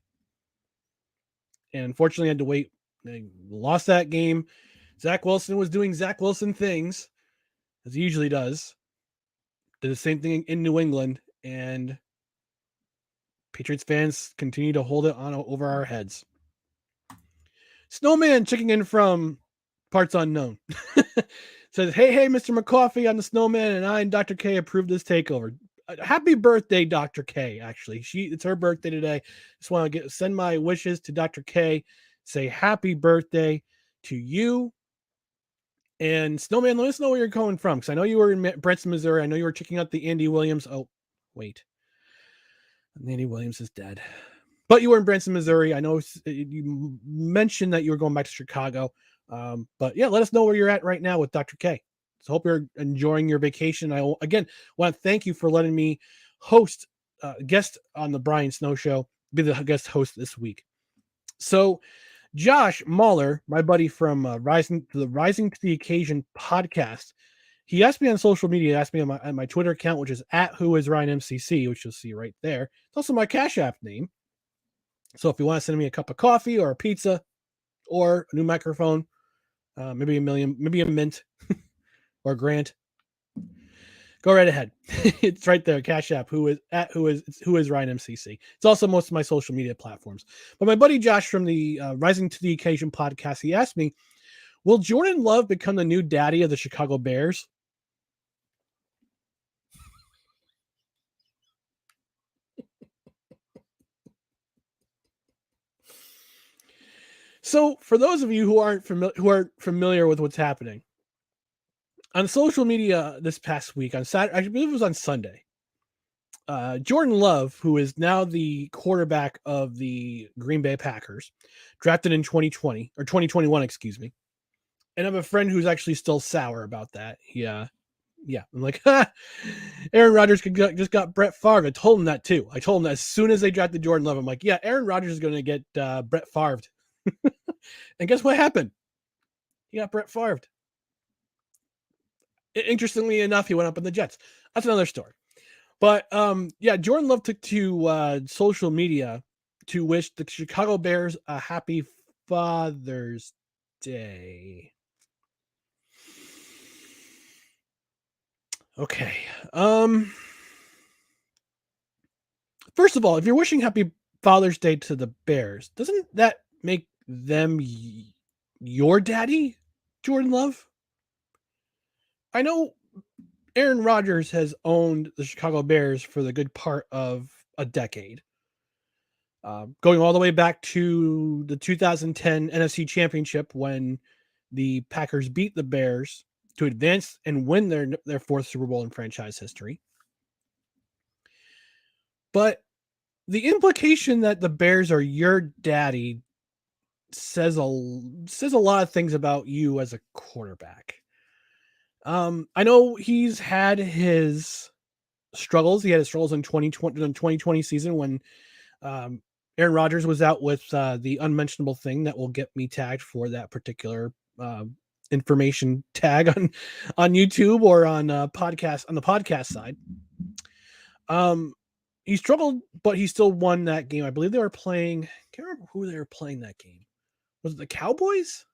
And unfortunately, had to wait. They lost that game. Zach Wilson was doing Zach Wilson things, as he usually does. Did the same thing in New England, and Patriots fans continue to hold it on over our heads. Snowman checking in from parts unknown. Says, hey, Mr. McCawffee, I'm the Snowman, and I and Dr. K approved this takeover. Happy birthday, Dr. K, actually. It's her birthday today. Just want to send my wishes to Dr. K. Say happy birthday to you. And Snowman, let us know where you're coming from, because I know you were in Branson, Missouri. I know you were checking out the Andy Williams. Oh, wait. Andy Williams is dead. But you were in Branson, Missouri. I know you mentioned that you were going back to Chicago. But yeah, let us know where you're at right now with Dr. K. So hope you're enjoying your vacation. I again want to thank you for letting me host guest on the Brian Snow Show, be the guest host this week. So Josh Mahler, my buddy from Rising to the Occasion podcast, he asked me on social media, asked me on my Twitter account, which is @WhoIsRyanMCC, which you'll see right there. It's also my Cash App name. So if you want to send me a cup of coffee or a pizza or a new microphone, maybe a mint or a grant, go right ahead. It's right there. Cash App. Who is Ryan MCC. It's also most of my social media platforms. But my buddy Josh from the Rising to the Occasion podcast, he asked me, will Jordan Love become the new daddy of the Chicago Bears? So, for those of you who aren't familiar with what's happening on social media this past week, on Saturday, I believe it was on Sunday, Jordan Love, who is now the quarterback of the Green Bay Packers, drafted in 2020 or 2021, excuse me, And I have a friend who's actually still sour about that. Yeah. I'm like, Aaron Rodgers just got Brett Favre. I told him that too. I told him that as soon as they drafted Jordan Love, I'm like, yeah, Aaron Rodgers is going to get Brett Favre. And guess what happened? He got Brett Favre. Interestingly enough, he went up in the Jets. That's another story. But yeah, Jordan Love took to social media to wish the Chicago Bears a happy Father's Day. Okay. First of all, if you're wishing happy Father's Day to the Bears, doesn't that make them your daddy, Jordan Love? I know Aaron Rodgers has owned the Chicago Bears for the good part of a decade. Going all the way back to the 2010 NFC Championship when the Packers beat the Bears to advance and win their fourth Super Bowl in franchise history. But the implication that the Bears are your daddy says a lot of things about you as a quarterback. I know he's had his struggles. He had his struggles in 2020 season when Aaron Rodgers was out with the unmentionable thing that will get me tagged for that particular information tag on YouTube or on podcast on the podcast side. He struggled, but he still won that game. I believe they were playing. I can't remember who they were playing that game. Was it the Cowboys?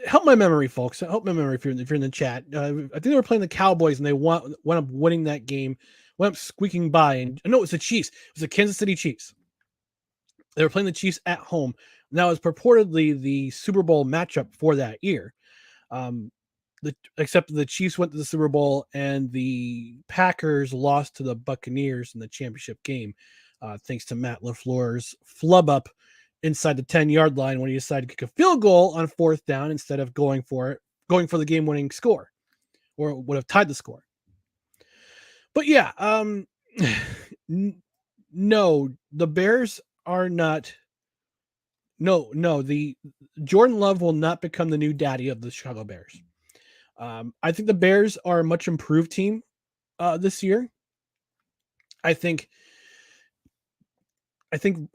Help my memory, folks. Help my memory if you're in the chat. I think they were playing the Cowboys, and they went up winning that game. Went up squeaking by, and no, it was the Chiefs. It was the Kansas City Chiefs. They were playing the Chiefs at home. And that was purportedly the Super Bowl matchup for that year. Except the Chiefs went to the Super Bowl, and the Packers lost to the Buccaneers in the championship game, thanks to Matt LaFleur's flub up inside the 10-yard line when he decided to kick a field goal on fourth down instead of going for the game-winning score, or would have tied the score. But yeah, no, the Bears are not. No, the Jordan Love will not become the new daddy of the Chicago Bears. I think the Bears are a much improved team this year. I think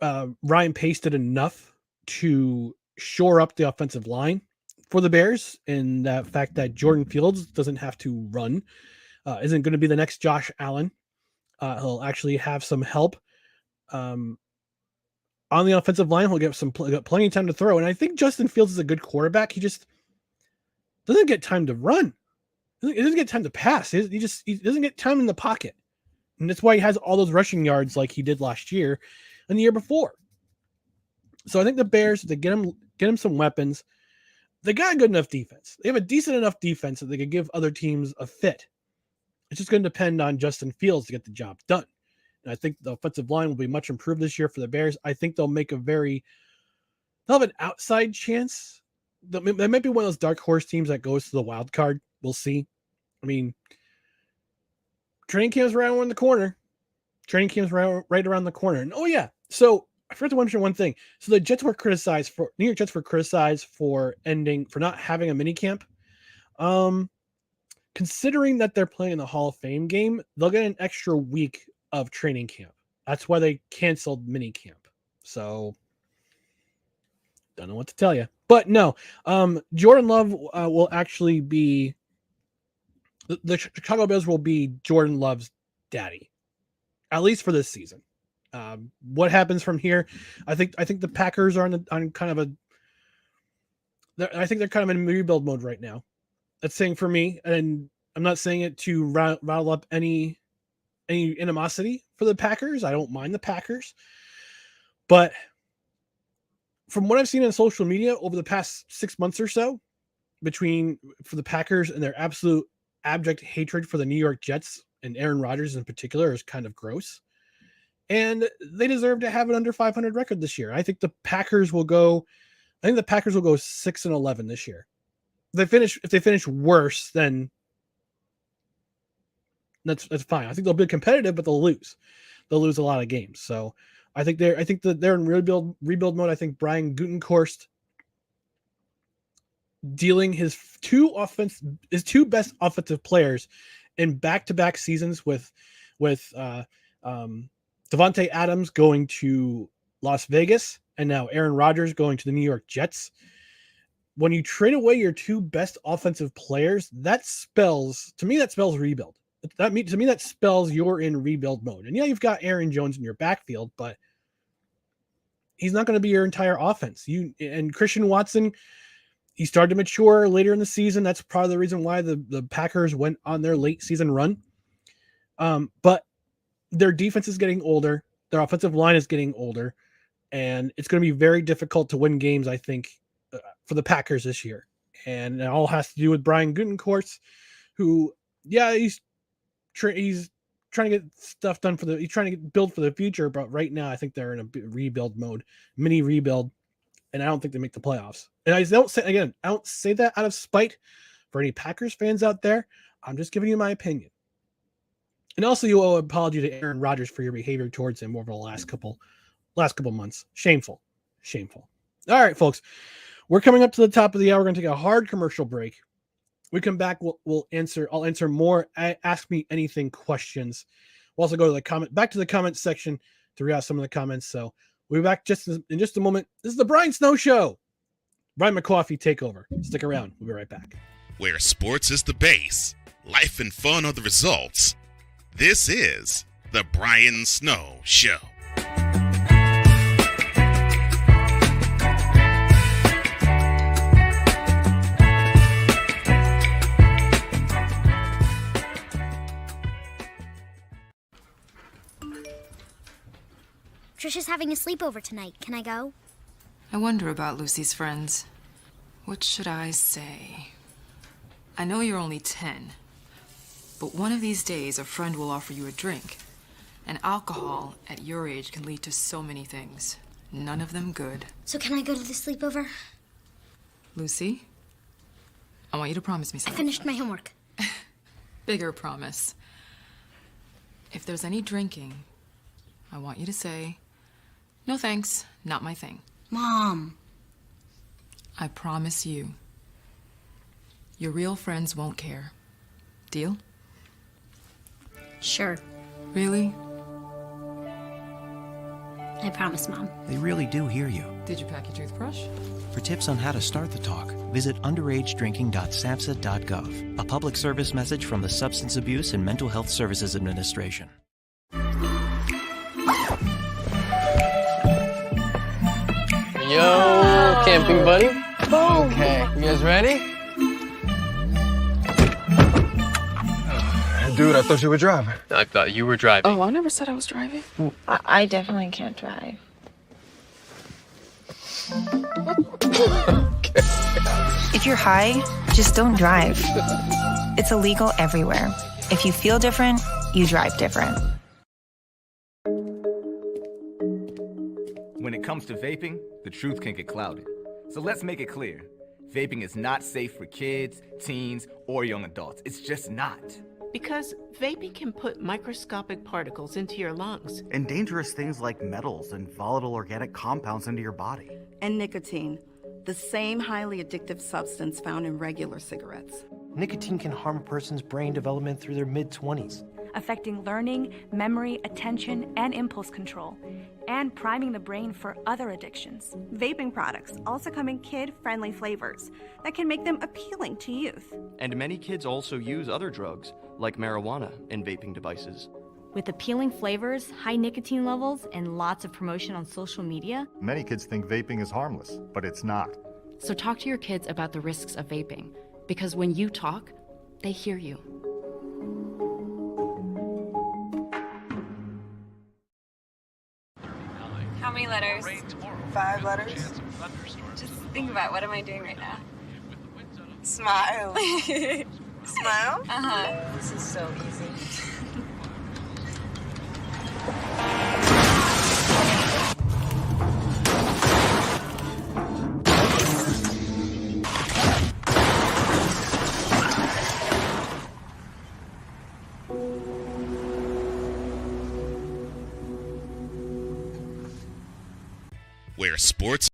Ryan Pace did enough to shore up the offensive line for the Bears, and the fact that Jordan Fields doesn't have to run, isn't going to be the next Josh Allen. He'll actually have some help on the offensive line. He'll get plenty of time to throw, and I think Justin Fields is a good quarterback. He just doesn't get time to run. He doesn't get time to pass. He doesn't get time in the pocket, and that's why he has all those rushing yards like he did last year and the year before. So I think the Bears, to get him some weapons, they got a good enough defense. They have a decent enough defense that they could give other teams a fit. It's just going to depend on Justin Fields to get the job done. And I think the offensive line will be much improved this year for the Bears. I think they'll have an outside chance. They might be one of those dark horse teams that goes to the wild card. We'll see. I mean, training camp's right around the corner. Right around the corner. And oh yeah, so I forgot to mention one thing. So the New York Jets were criticized for not having a mini camp. Considering that they're playing the Hall of Fame game, they'll get an extra week of training camp. That's why they canceled mini camp. So don't know what to tell you. But no, Jordan Love will actually be the Chicago Bears will be Jordan Love's daddy, at least for this season. What happens from here? I think the Packers are on kind of I think they're kind of in rebuild mode right now. That's saying for me, and I'm not saying it to rattle up any animosity for the Packers. I don't mind the Packers, but from what I've seen on social media over the past 6 months or so, for the Packers and their absolute abject hatred for the New York Jets and Aaron Rodgers in particular is kind of gross. And they deserve to have an under 500 record this year. I think the Packers will go 6-11 this year. If they finish worse, then that's fine. I think they'll be competitive, but they'll lose. They'll lose a lot of games. So I think they're in rebuild mode. I think Brian Gutekunst dealing his two best offensive players in back-to-back seasons with Devontae Adams going to Las Vegas and now Aaron Rodgers going to the New York Jets. When you trade away your two best offensive players, that spells rebuild. To me, that spells you're in rebuild mode. And yeah, you've got Aaron Jones in your backfield, but he's not going to be your entire offense. And Christian Watson, he started to mature later in the season. That's probably the reason why the Packers went on their late season run. But their defense is getting older. Their offensive line is getting older. And it's going to be very difficult to win games, I think, for the Packers this year. And it all has to do with Brian Gutekunst, who, yeah, he's trying to get stuff done he's trying to build for the future. But right now, I think they're in a rebuild mode, mini rebuild. And I don't think they make the playoffs. And I don't say that out of spite for any Packers fans out there. I'm just giving you my opinion. And also, you owe an apology to Aaron Rodgers for your behavior towards him over the last couple months. Shameful. All right, folks, we're coming up to the top of the hour. We're going to take a hard commercial break. We come back. I'll answer more Ask Me Anything questions. We'll also go to back to the comment section to read out some of the comments. So we'll be back in just a moment. This is the Brian Snow Show. Ryan McCawffee, take over. Stick around. We'll be right back. Where sports is the base, life and fun are the results. This is the Brian Snow Show. Trisha's having a sleepover tonight. Can I go? I wonder about Lucy's friends. What should I say? I know you're only 10, but one of these days a friend will offer you a drink. And alcohol at your age can lead to so many things. None of them good. So can I go to the sleepover? Lucy, I want you to promise me I something. finished my homework. Bigger promise. If there's any drinking, I want you to say, "No thanks, not my thing." Mom. I promise you. Your real friends won't care. Deal? Sure. Really? I promise, Mom. They really do hear you. Did you pack your toothbrush? For tips on how to start the talk, visit underagedrinking.samhsa.gov. A public service message from the Substance Abuse and Mental Health Services Administration. Yo, camping buddy. Okay, you guys ready? Dude, I thought you were driving. I thought you were driving. Oh, I never said I was driving. I definitely can't drive. If you're high, just don't drive. It's illegal everywhere. If you feel different, you drive different. When it comes to vaping, the truth can get clouded. So let's make it clear. Vaping is not safe for kids, teens, or young adults. It's just not. Because vaping can put microscopic particles into your lungs. And dangerous things like metals and volatile organic compounds into your body. And nicotine, the same highly addictive substance found in regular cigarettes. Nicotine can harm a person's brain development through their mid-20s. Affecting learning, memory, attention, and impulse control, and priming the brain for other addictions. Vaping products also come in kid-friendly flavors that can make them appealing to youth. And many kids also use other drugs, like marijuana, in vaping devices. With appealing flavors, high nicotine levels, and lots of promotion on social media, many kids think vaping is harmless, but it's not. So talk to your kids about the risks of vaping, because when you talk, they hear you. How many letters? 5 letters. Just think about, what am I doing right now? Smile. Smile? Uh-huh. This is so easy. Where sports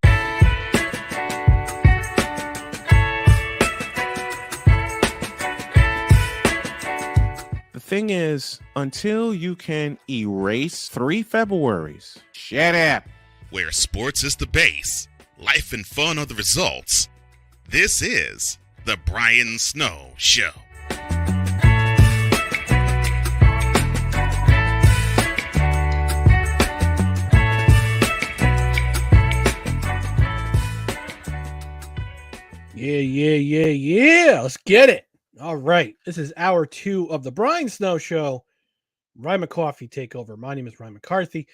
thing is, until you can erase 3 Februaries, shut up. Where sports is the base, life and fun are the results. This is the Brian Snow Show. Yeah. Let's get it. All right. This is hour 2 of the Brian Snow Show. Ryan McCawffee takeover. My name is Ryan McCarthy,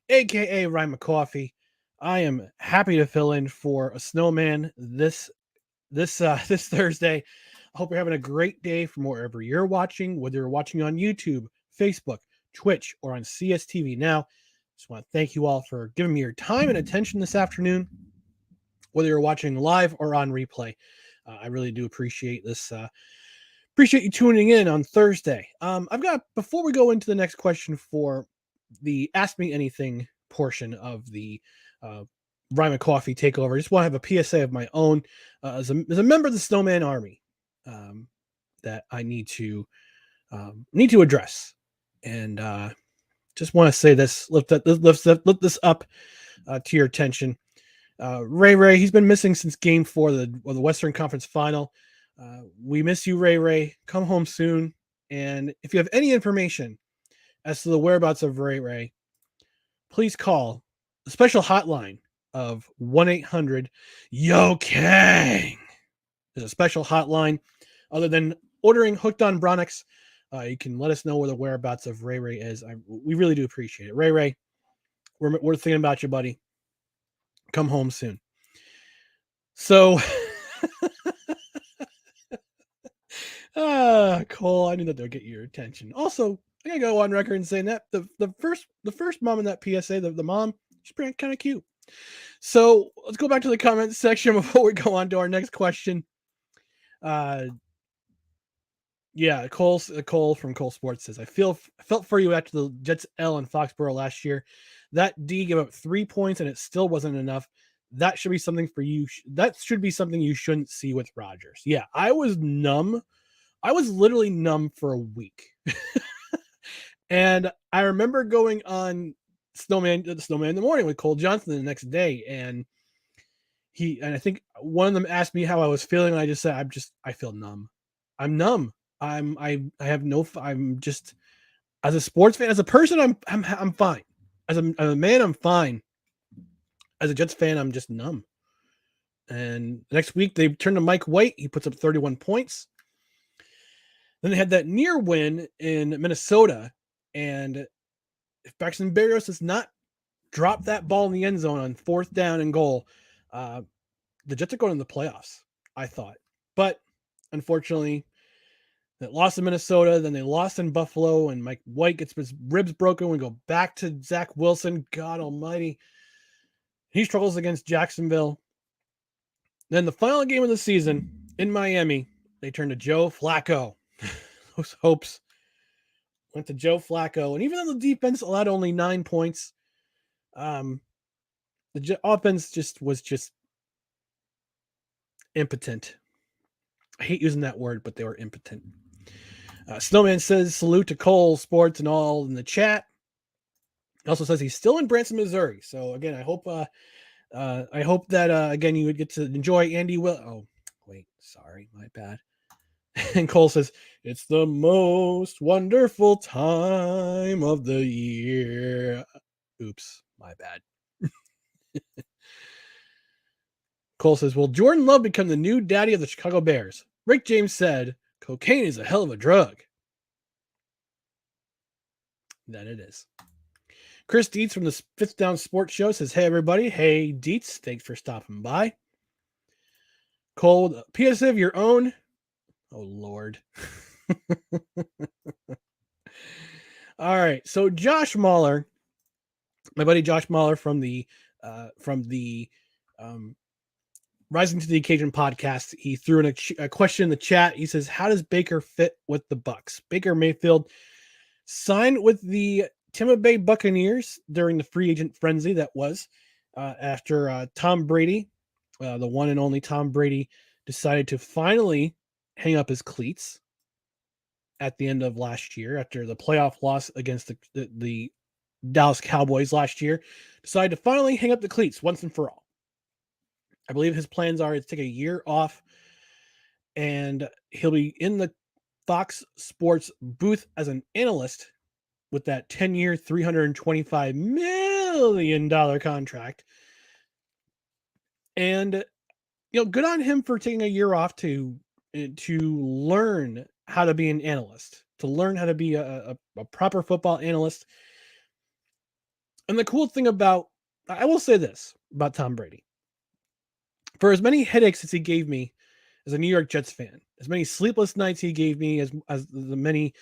aka Ryan McCawffee. I am happy to fill in for a snowman this Thursday. I hope you're having a great day from wherever you're watching, whether you're watching on YouTube, Facebook, Twitch, or on CSTV Now. Just want to thank you all for giving me your time and attention this afternoon, whether you're watching live or on replay. I really do appreciate this. Appreciate you tuning in on Thursday. Before we go into the next question for the Ask Me Anything portion of the Ryan McCawffee takeover, I just want to have a PSA of my own as a member of the Snowman Army that I need to address, and just want to say this. Lift this up to your attention. Ray, he's been missing since Game 4 of the Western Conference Final. We miss you, Ray. Come home soon. And if you have any information as to the whereabouts of Ray, please call the special hotline of 1-800-YO-KANG. There's a special hotline. Other than ordering Hooked on Bronix, you can let us know where the whereabouts of Ray is. We really do appreciate it. Ray, we're thinking about you, buddy. Come home soon. So, Cole, I knew that they'll get your attention. Also, I gotta go on record and saying that the first mom in that PSA, the mom, she's pretty kind of cute. So let's go back to the comments section before we go on to our next question. Cole from Cole Sports says, I felt for you after the Jets L in Foxborough last year. That D gave up 3 points and it still wasn't enough. That should be something for you. That should be something you shouldn't see with Rodgers. Yeah, I was numb. I was literally numb for a week. And I remember going on Snowman in the morning with Cole Johnson the next day. And I think one of them asked me how I was feeling. And I just said, I feel numb. I'm numb. I'm just, as a sports fan, as a person, I'm fine. As a man, I'm fine. As a Jets fan, I'm just numb. And next week, they turn to Mike White. He puts up 31 points. Then they had that near win in Minnesota. And if Braxton Berrios does not drop that ball in the end zone on 4th down and goal, the Jets are going to the playoffs, I thought. But unfortunately, they lost in Minnesota, then they lost in Buffalo, and Mike White gets his ribs broken. We go back to Zach Wilson. God almighty. He struggles against Jacksonville. Then the final game of the season in Miami, they turn to Joe Flacco. Those hopes went to Joe Flacco. And even though the defense allowed only 9 points, the offense was impotent. I hate using that word, but they were impotent. Snowman says, salute to Cole Sports and all in the chat. He also says he's still in Branson, Missouri. So again, I hope that again you would get to enjoy Andy Will. Oh, wait, sorry, my bad. And Cole says it's the most wonderful time of the year. Oops, my bad. Cole says, will Jordan Love become the new daddy of the Chicago Bears? Rick James said, cocaine is a hell of a drug. That it is. Chris Dietz from the Fifth Down Sports Show says, hey, everybody. Hey, Dietz. Thanks for stopping by. Cole, PSA of your own. Oh, Lord. All right. So Josh Mahler, my buddy Josh Mahler from the Rising to the Occasion podcast, he threw in a question in the chat. He says, how does Baker fit with the Bucs? Baker Mayfield signed with the Tampa Bay Buccaneers during the free agent frenzy that was after Tom Brady, the one and only Tom Brady, decided to finally hang up his cleats at the end of last year, after the playoff loss against the Dallas Cowboys last year, decided to finally hang up the cleats once and for all. I believe his plans are to take a year off, and he'll be in the Fox Sports booth as an analyst with that 10-year, $325 million contract. And, good on him for taking a year off to learn how to be an analyst, to learn how to be a proper football analyst. And the cool thing I will say this about Tom Brady. For as many headaches as he gave me as a New York Jets fan, as many sleepless nights he gave me, as the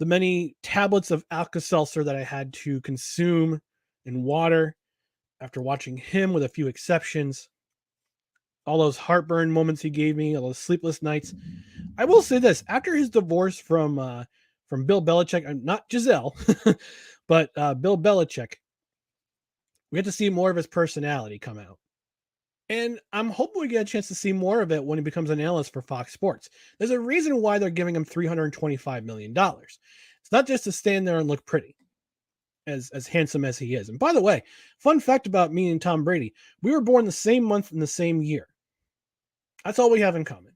many tablets of Alka-Seltzer that I had to consume in water after watching him, with a few exceptions, all those heartburn moments he gave me, all those sleepless nights, I will say this: after his divorce from Bill Belichick, not Giselle, but Bill Belichick, we get to see more of his personality come out. And I'm hoping we get a chance to see more of it when he becomes an analyst for Fox Sports. There's a reason why they're giving him $325 million. It's not just to stand there and look pretty, as handsome as he is. And by the way, fun fact about me and Tom Brady: we were born the same month in the same year. That's all we have in common.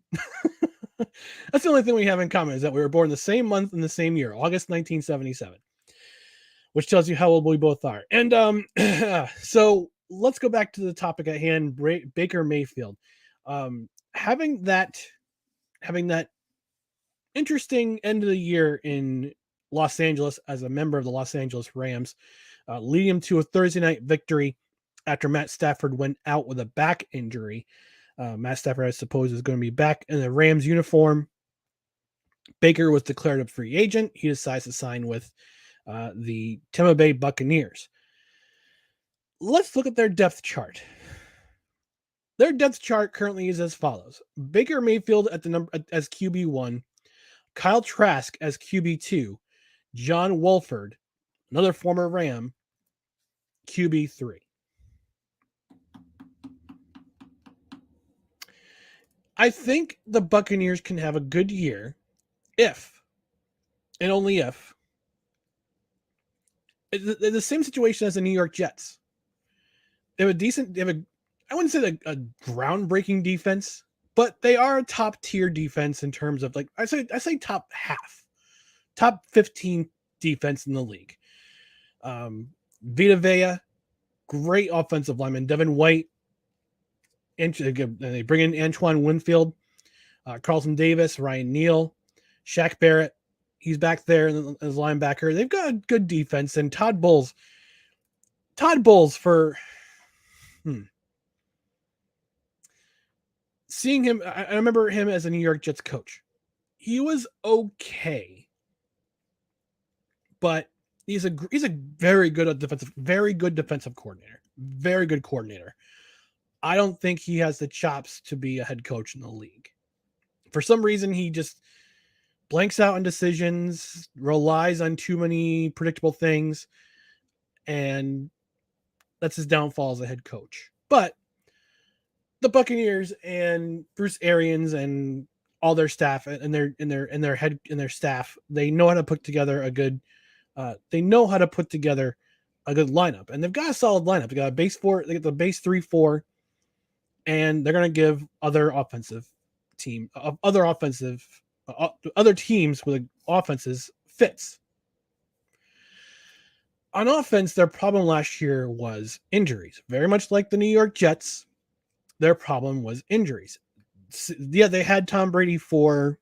That's the only thing we have in common, is that we were born the same month in the same year, August 1977, which tells you how old we both are. And so let's go back to the topic at hand. Baker Mayfield, having that interesting end of the year in Los Angeles as a member of the Los Angeles Rams, leading him to a Thursday night victory after Matt Stafford went out with a back injury. Matt Stafford, I suppose, is going to be back in the Rams uniform. Baker was declared a free agent. He decides to sign with the Tampa Bay Buccaneers. Let's look at their depth chart. Their depth chart currently is as follows: Baker Mayfield as QB1, Kyle Trask as QB2, John Wolford, another former Ram, QB3. I think the Buccaneers can have a good year if, and only if, it's the same situation as the New York Jets. They have I wouldn't say a groundbreaking defense, but they are a top tier defense in terms of, I say top half, top 15 defense in the league. Vita Vea, great offensive lineman. Devin White, and they bring in Antoine Winfield, Carlton Davis, Ryan Neal, Shaq Barrett. He's back there as linebacker. They've got a good defense. And Todd Bowles for seeing him. I remember him as a New York Jets coach. He was okay, but he's a very good defensive coordinator. Very good coordinator. I don't think he has the chops to be a head coach in the league. For some reason, he just blanks out on decisions, relies on too many predictable things, and that's his downfall as a head coach. But the Buccaneers and Bruce Arians and all their staff and their staff, they know how to put together a good lineup, and they've got a solid lineup. They got a base 4, they got the base 3-4. And they're going to give other teams with offenses fits. On offense, their problem last year was injuries. Very much like the New York Jets, their problem was injuries. Yeah, they had Tom Brady for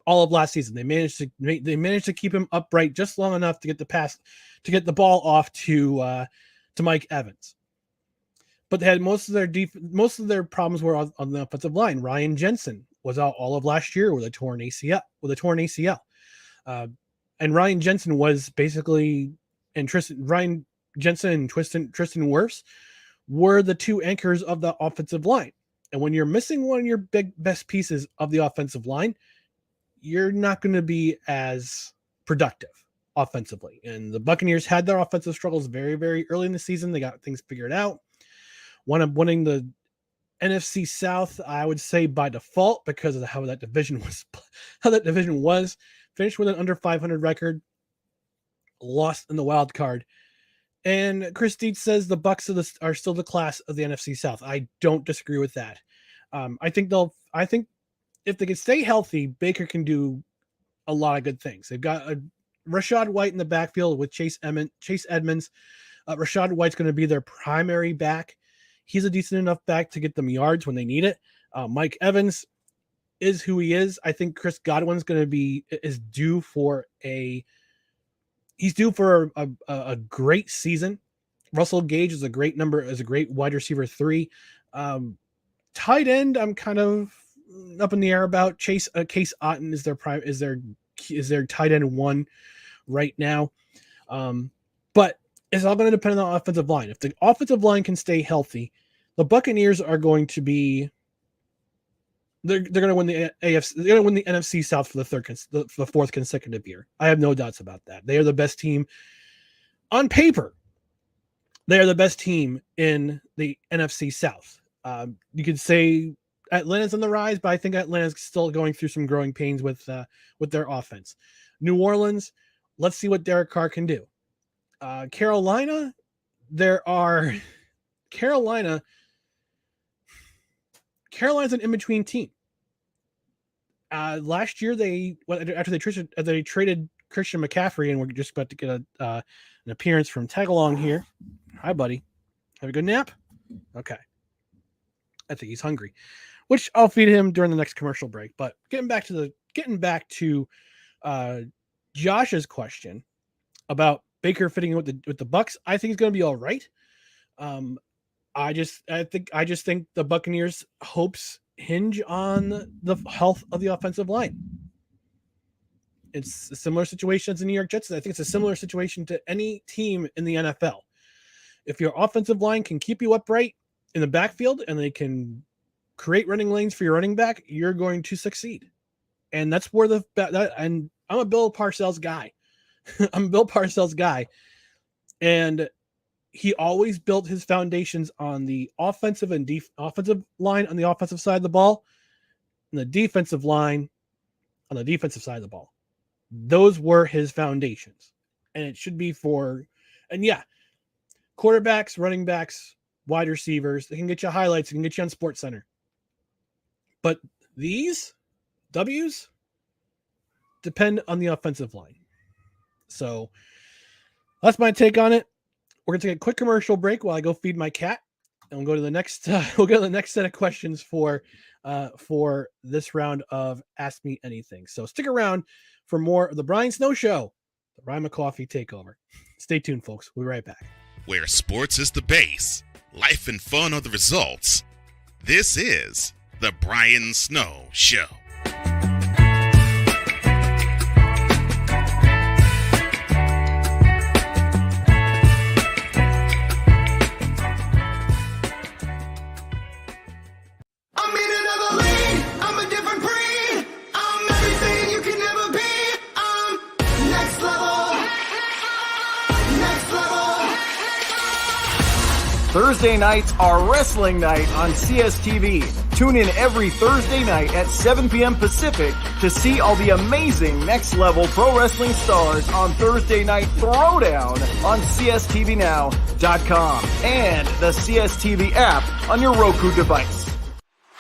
all of last season. They managed to keep him upright just long enough to get the ball off to Mike Evans. But they had most of their problems were on the offensive line. Ryan Jensen was out all of last year with a torn ACL. And Ryan Jensen was basically, and Ryan Jensen and Tristan Wirfs were the two anchors of the offensive line. And when you're missing one of your best pieces of the offensive line, you're not going to be as productive offensively. And the Buccaneers had their offensive struggles very, very early in the season. They got things figured out. Wound up winning the NFC South, I would say by default, because of how that division was, finished with an under 500 record, lost in the wild card. And Chris Dietz says the Bucs are still the class of the NFC South. I don't disagree with that. I think if they can stay healthy, Baker can do a lot of good things. They've got a Rashad White in the backfield with Chase Edmonds. Rashad White's going to be their primary back. He's a decent enough back to get them yards when they need it. Mike Evans is who he is. I think Chris Godwin's going to is due for a great season. Russell Gage is a great wide receiver 3. Tight end, I'm kind of up in the air about. Case Otton is their tight end 1 right now. But it's all going to depend on the offensive line. If the offensive line can stay healthy, the Buccaneers are going to be they're going to win the AFC. They're going to win the NFC South for the fourth consecutive year. I have no doubts about that. They are the best team on paper. They are the best team in the NFC South. You could say Atlanta's on the rise, but I think Atlanta's still going through some growing pains with their offense. New Orleans, let's see what Derek Carr can do. Carolina's an in-between team. Last year, after they traded Christian McCaffrey, and we're just about to get an appearance from Tagalong here. Hi, buddy. Have a good nap? Okay. I think he's hungry, which I'll feed him during the next commercial break. But getting back to Josh's question about Baker fitting in with the Bucs, I think he's going to be all right. I just think the Buccaneers' hopes hinge on the health of the offensive line. It's a similar situation as the New York Jets. I think it's a similar situation to any team in the NFL. If your offensive line can keep you upright in the backfield and they can create running lanes for your running back, you're going to succeed. And that's where and I'm a Bill Parcells guy. And he always built his foundations on the offensive and offensive line on the offensive side of the ball, and the defensive line on the defensive side of the ball. Those were his foundations, and it should be quarterbacks, running backs, wide receivers. They can get you highlights. They can get you on SportsCenter. But these W's depend on the offensive line. So that's my take on it. We're going to take a quick commercial break while I go feed my cat, and we'll go to the next. We'll go to the next set of questions for this round of Ask Me Anything. So stick around for more of the Brian Snow Show, the Ryan McCawffee Takeover. Stay tuned, folks. We'll be right back. Where sports is the base, life and fun are the results. This is the Brian Snow Show. Thursday nights are wrestling night on CSTV. Tune in every Thursday night at 7 p.m. Pacific to see all the amazing Next Level Pro Wrestling stars on Thursday Night Throwdown on CSTVNow.com and the CSTV app on your Roku device.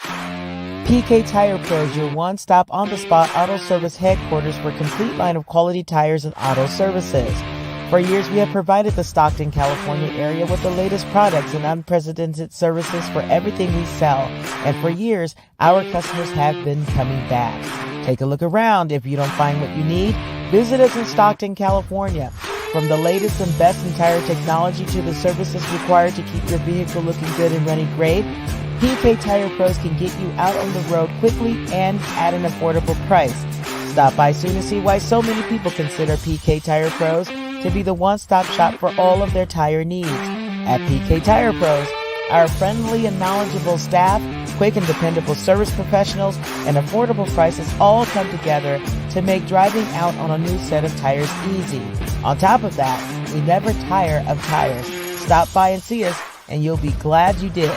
PK Tire Pro is your one-stop on-the-spot auto service headquarters for a complete line of quality tires and auto services. For years, we have provided the Stockton, California area with the latest products and unprecedented services for everything we sell. And for years, our customers have been coming back. Take a look around. If you don't find what you need, visit us in Stockton, California. From the latest and best in tire technology to the services required to keep your vehicle looking good and running great, PK Tire Pros can get you out on the road quickly and at an affordable price. Stop by soon to see why so many people consider PK Tire Pros to be the one-stop shop for all of their tire needs. At PK Tire Pros, our friendly and knowledgeable staff, quick and dependable service professionals, and affordable prices all come together to make driving out on a new set of tires easy. On top of that, we never tire of tires. Stop by and see us, and you'll be glad you did.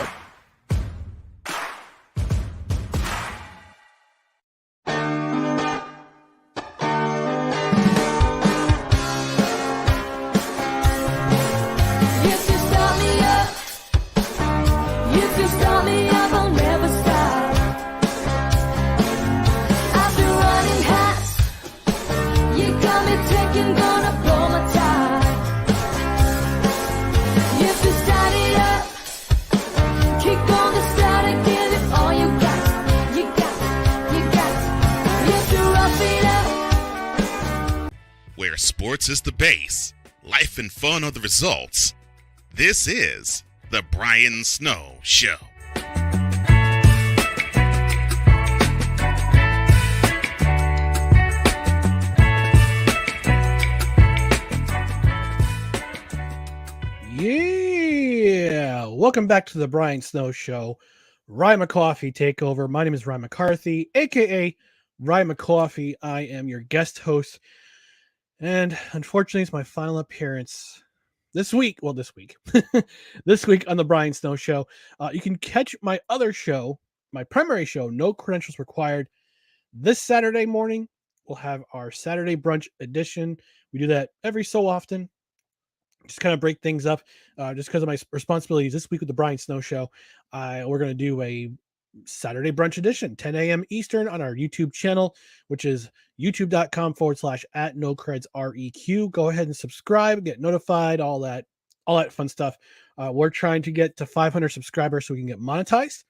me taking, gonna blow my tie. If you start it up, keep on the start and give it all you got. You got. If you rough it up. Where sports is the base, life and fun are the results. This is the Brian Snow Show. Yeah, welcome back to the Brian Snow Show. Ryan McCawffee takeover. My name is Ryan McCarthy, aka Ryan McCawffee. I am your guest host, and unfortunately, it's my final appearance this week. Well, this week, this week on the Brian Snow Show. You can catch my other show, my primary show, No Credentials Required, this Saturday morning. We'll have our Saturday brunch edition. We do that every so often. Just kind of break things up, just because of my responsibilities this week with the Brian Snow Show. We're going to do a Saturday brunch edition, 10 a.m. Eastern on our YouTube channel, which is youtube.com/@NoCredsREQ. Go ahead and subscribe, get notified, all that fun stuff. We're trying to get to 500 subscribers so we can get monetized.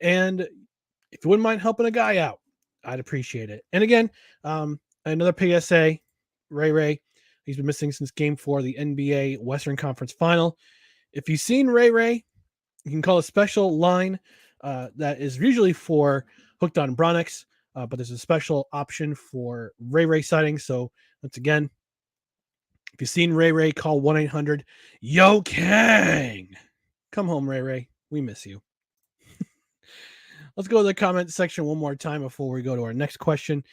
And if you wouldn't mind helping a guy out, I'd appreciate it. And again, another PSA, Ray. He's been missing since Game 4 of the NBA Western Conference Final. If you've seen Ray, you can call a special line that is usually for Hooked on Bronix, but there's a special option for Ray sightings. So once again, if you've seen Ray, call 1-800-YO-KANG. Come home, Ray. We miss you. Let's go to the comment section one more time before we go to our next question.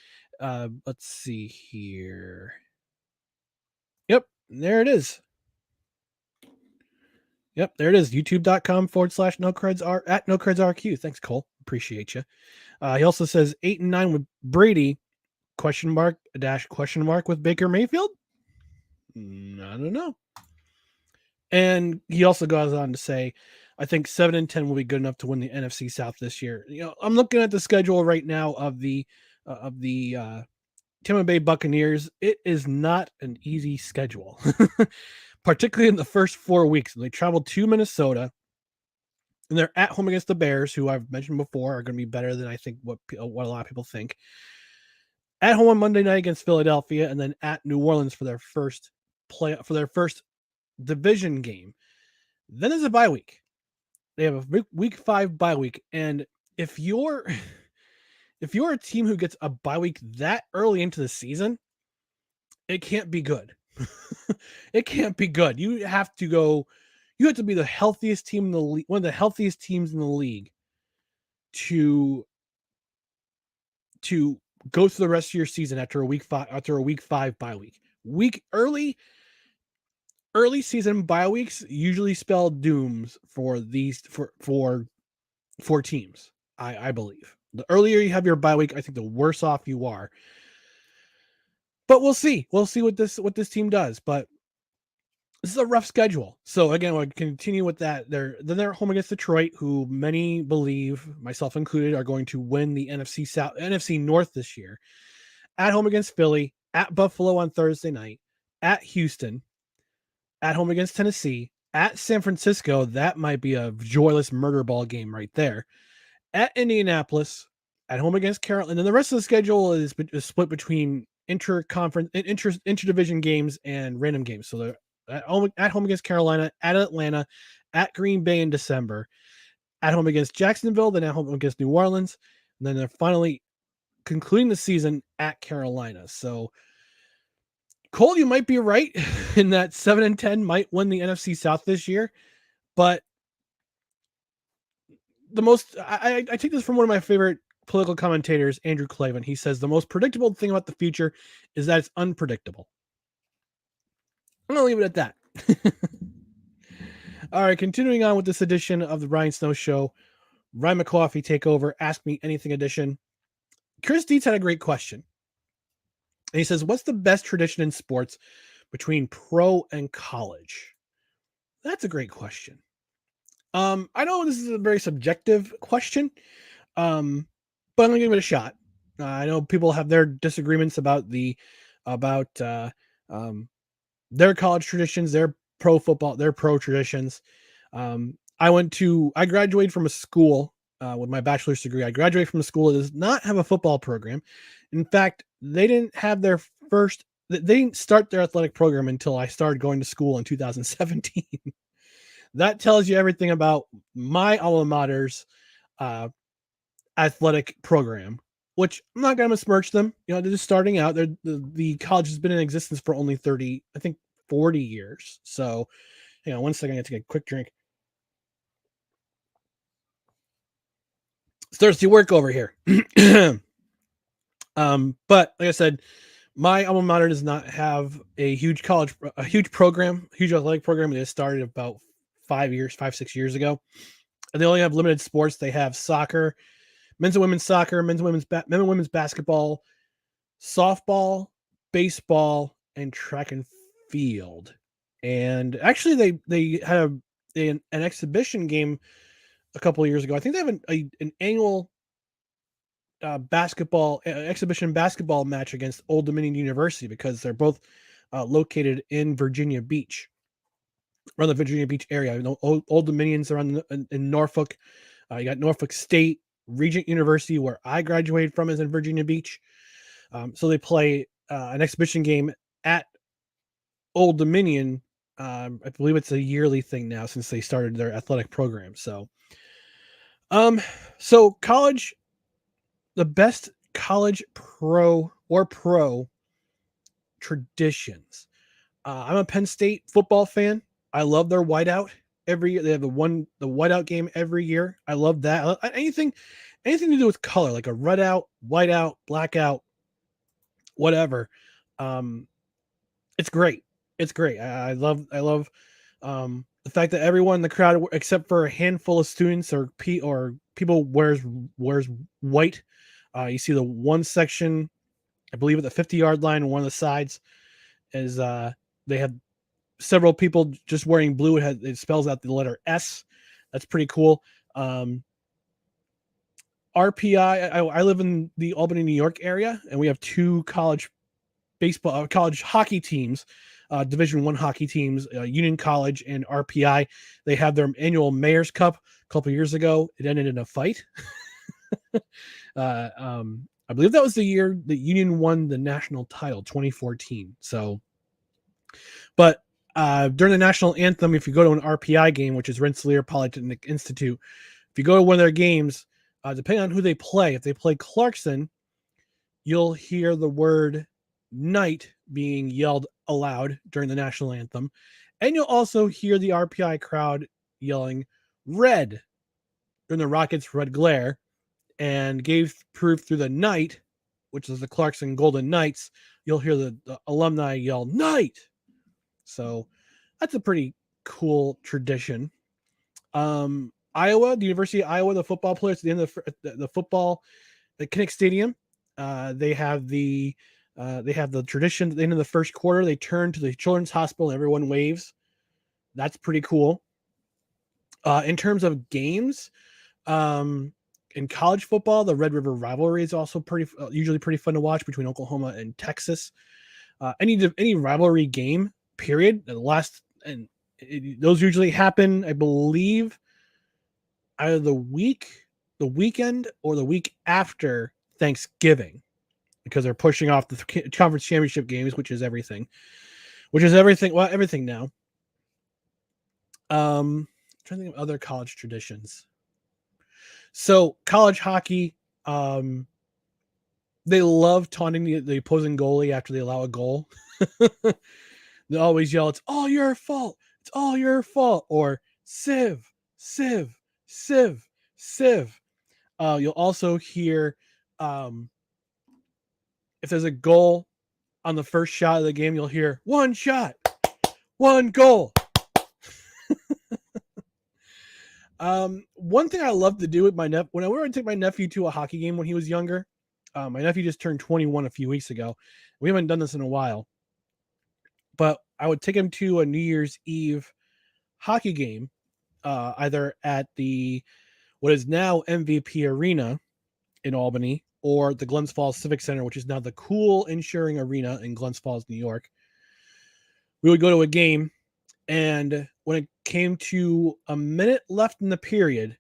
Let's see here. Yep, there it is. Yep, there it is. youtube.com/NoCredsREQ. Thanks, Cole. Appreciate you. He also says 8-9 with Brady, ? With Baker Mayfield? I don't know. And he also goes on to say, I think 7-10 will be good enough to win the NFC South this year. You know, I'm looking at the schedule right now of the Tampa Bay Buccaneers. It is not an easy schedule, particularly in the first 4 weeks. They travel to Minnesota, and they're at home against the Bears, who I've mentioned before are going to be better than I think what a lot of people think. At home on Monday night against Philadelphia, and then at New Orleans for their first division game. Then there's a bye week. They have a week 5 bye week, and if you're a team who gets a bye week that early into the season, it can't be good. It can't be good. You have to be the healthiest team in the league, one of the healthiest teams in the league to go through the rest of your season after a week 5 bye week. Early season bye weeks usually spell dooms for teams. I believe. The earlier you have your bye week, I think the worse off you are. But we'll see. We'll see what this team does. But this is a rough schedule. So again, we'll continue with that. They're home against Detroit, who many believe, myself included, are going to win the NFC North this year. At home against Philly, at Buffalo on Thursday night, at Houston, at home against Tennessee, at San Francisco. That might be a joyless murder ball game right there. At Indianapolis, at home against Carolina. And then the rest of the schedule is split between interdivision games and random games. So they're at home against Carolina, at Atlanta, at Green Bay in December, at home against Jacksonville, then at home against New Orleans, and then they're finally concluding the season at Carolina. So, Cole, you might be right in that 7-10 might win the NFC South this year, but I take this from one of my favorite political commentators, Andrew Clavin. He says the most predictable thing about the future is that it's unpredictable. I'm going to leave it at that. All right, continuing on with this edition of the Brian Snow Show, Ryan McCawffee Takeover, Ask Me Anything edition. Chris Dietz had a great question. And he says, what's the best tradition in sports between pro and college? That's a great question. I know this is a very subjective question, but I'm going to give it a shot. I know people have their disagreements about the about their college traditions, their pro football, their pro traditions. I graduated from a school with my bachelor's degree. I graduated from a school that does not have a football program. In fact, they didn't start their athletic program until I started going to school in 2017. That tells you everything about my alma mater's athletic program, which I'm not going to besmirch them. They're just starting out. The college has been in existence for only 40 years. So, one second, I have to take a quick drink. It's thirsty work over here. But like I said, my alma mater does not have a huge athletic program. It started about 5-6 years ago. And they only have limited sports. They have soccer, men's and women's soccer, men's and women's basketball, softball, baseball, and track and field. And actually, they had an exhibition game a couple of years ago. I think they have an annual exhibition basketball match against Old Dominion University, because they're both located in Virginia Beach, around the Virginia Beach area. Old Dominion's around in Norfolk. You got Norfolk State. Regent University, where I graduated from, is in Virginia Beach. So they play an exhibition game at Old Dominion. I believe it's a yearly thing now since they started their athletic program. So college, the best college pro traditions. I'm a Penn State football fan. I love their whiteout. Every year they have the whiteout game every year. I love that. Anything to do with color, like a red out, whiteout, blackout, whatever. It's great. It's great. I love the fact that everyone in the crowd, except for a handful of students or people, wears white. You see the one section, I believe, at the 50-yard line, and one of the sides is they have several people just wearing blue. It spells out the letter S. That's pretty cool. RPI. I live in the Albany, New York area, and we have two college hockey teams, Division I hockey teams, Union College and RPI. They have their annual Mayor's Cup a couple years ago. It ended in a fight. I believe that was the year that Union won the national title, 2014. So, but during the national anthem, if you go to an RPI game, which is Rensselaer Polytechnic Institute, if you go to one of their games, depending on who they play, if they play Clarkson, you'll hear the word night being yelled aloud during the national anthem. And you'll also hear the RPI crowd yelling red during the Rockets' red glare, and gave proof through the night, which is the Clarkson Golden Knights. You'll hear the alumni yell night. So that's a pretty cool tradition. Iowa, the University of Iowa, the football players at the end of the football at Kinnick Stadium, they have the tradition at the end of the first quarter. They turn to the Children's Hospital and everyone waves. That's pretty cool. In terms of games, in college football, the Red River rivalry is also usually pretty fun to watch between Oklahoma and Texas. Any rivalry game, period. Those usually happen, I believe, either the weekend, or the week after Thanksgiving, because they're pushing off the conference championship games, which is everything. Well, everything now. I'm trying to think of other college traditions. So college hockey, they love taunting the opposing goalie after they allow a goal. They always yell, "It's all your fault. It's all your fault." Or "Siv, Siv, Siv, Siv." You'll also hear, if there's a goal on the first shot of the game, you'll hear "one shot, one goal." One thing I love to do with my when I were to take my nephew to a hockey game when he was younger, my nephew just turned 21 a few weeks ago. We haven't done this in a while, but I would take him to a New Year's Eve hockey game, either at what is now MVP Arena in Albany, or the Glens Falls Civic Center, which is now the Cool Insuring Arena in Glens Falls, New York. We would go to a game, and when it came to a minute left in the period,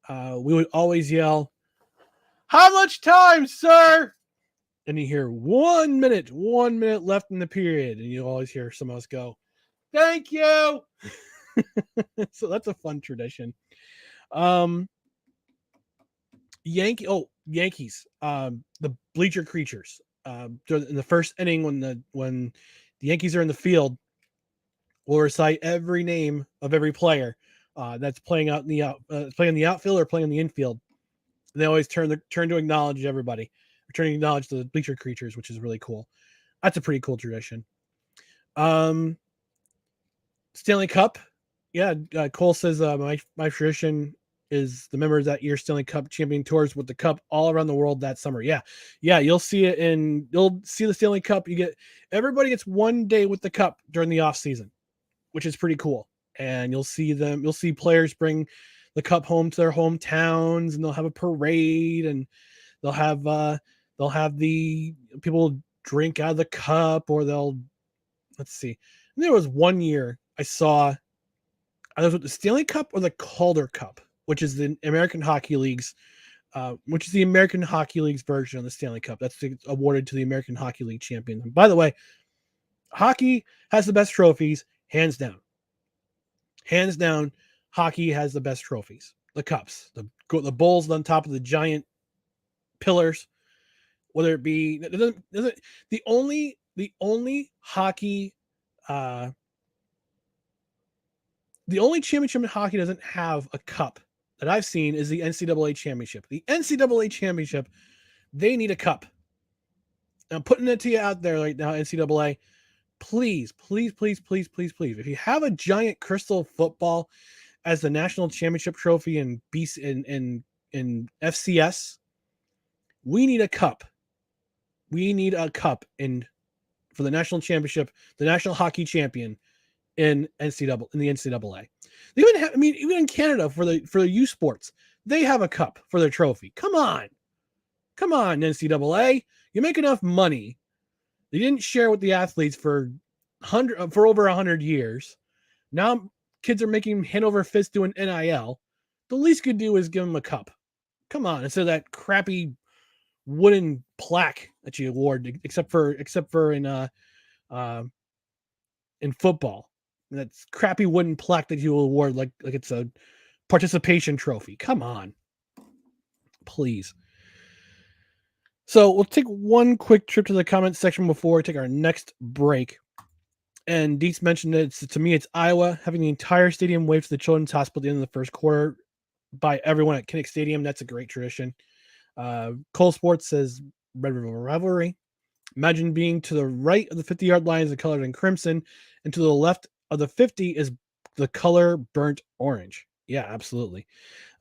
we would always yell, "How much time, sir?" And you hear 1 minute left in the period, and you always hear some of us go, "Thank you." So that's a fun tradition. Yankees. The bleacher creatures. In the first inning, when the Yankees are in the field, will recite every name of every player that's playing out in playing in the outfield or playing in the infield. And they always turn to acknowledge everybody, turn to acknowledge the bleacher creatures, which is really cool. That's a pretty cool tradition. Stanley Cup. Yeah, Cole says my tradition is the members that year Stanley Cup champion tours with the cup all around the world that summer. Yeah, you'll see it you'll see the Stanley Cup. Everybody gets 1 day with the cup during the off season, which is pretty cool. And you'll see players bring the cup home to their hometowns, and they'll have a parade, and they'll have the people drink out of the cup, or let's see. And there was 1 year I saw, I was with the Stanley Cup or the Calder Cup, which is the American Hockey League's version of the Stanley Cup. That's awarded to the American Hockey League champions. And by the way, hockey has the best trophies, hands down. Hands down, hockey has the best trophies. The cups, the bowls on top of the giant pillars, whether it be the only hockey. The only championship in hockey doesn't have a cup that I've seen is the NCAA championship. The NCAA championship, they need a cup. I'm putting it to you out there right now, NCAA. Please, please, please, please, please, please. If you have a giant crystal football as the national championship trophy in FCS, we need a cup. We need a cup for the national championship, the national hockey champion in the NCAA. They even have, even in Canada for the U Sports, they have a cup for their trophy. Come on, NCAA. You make enough money. They didn't share with the athletes for over 100 years. Now kids are making hand over fist doing NIL. The least you could do is give them a cup. Come on, instead of that crappy wooden plaque that you award, except for in football. That's crappy wooden plaque that you award like it's a participation trophy. Come on, please. So we'll take one quick trip to the comments section before we take our next break. And Dietz mentioned that to me, it's Iowa having the entire stadium wave to the Children's Hospital at the end of the first quarter by everyone at Kinnick Stadium. That's a great tradition. Cole Sports says Red River Rivalry. Imagine being to the right of the 50-yard line is the colored in crimson, and to the left of the 50 is the color burnt orange. Yeah, absolutely.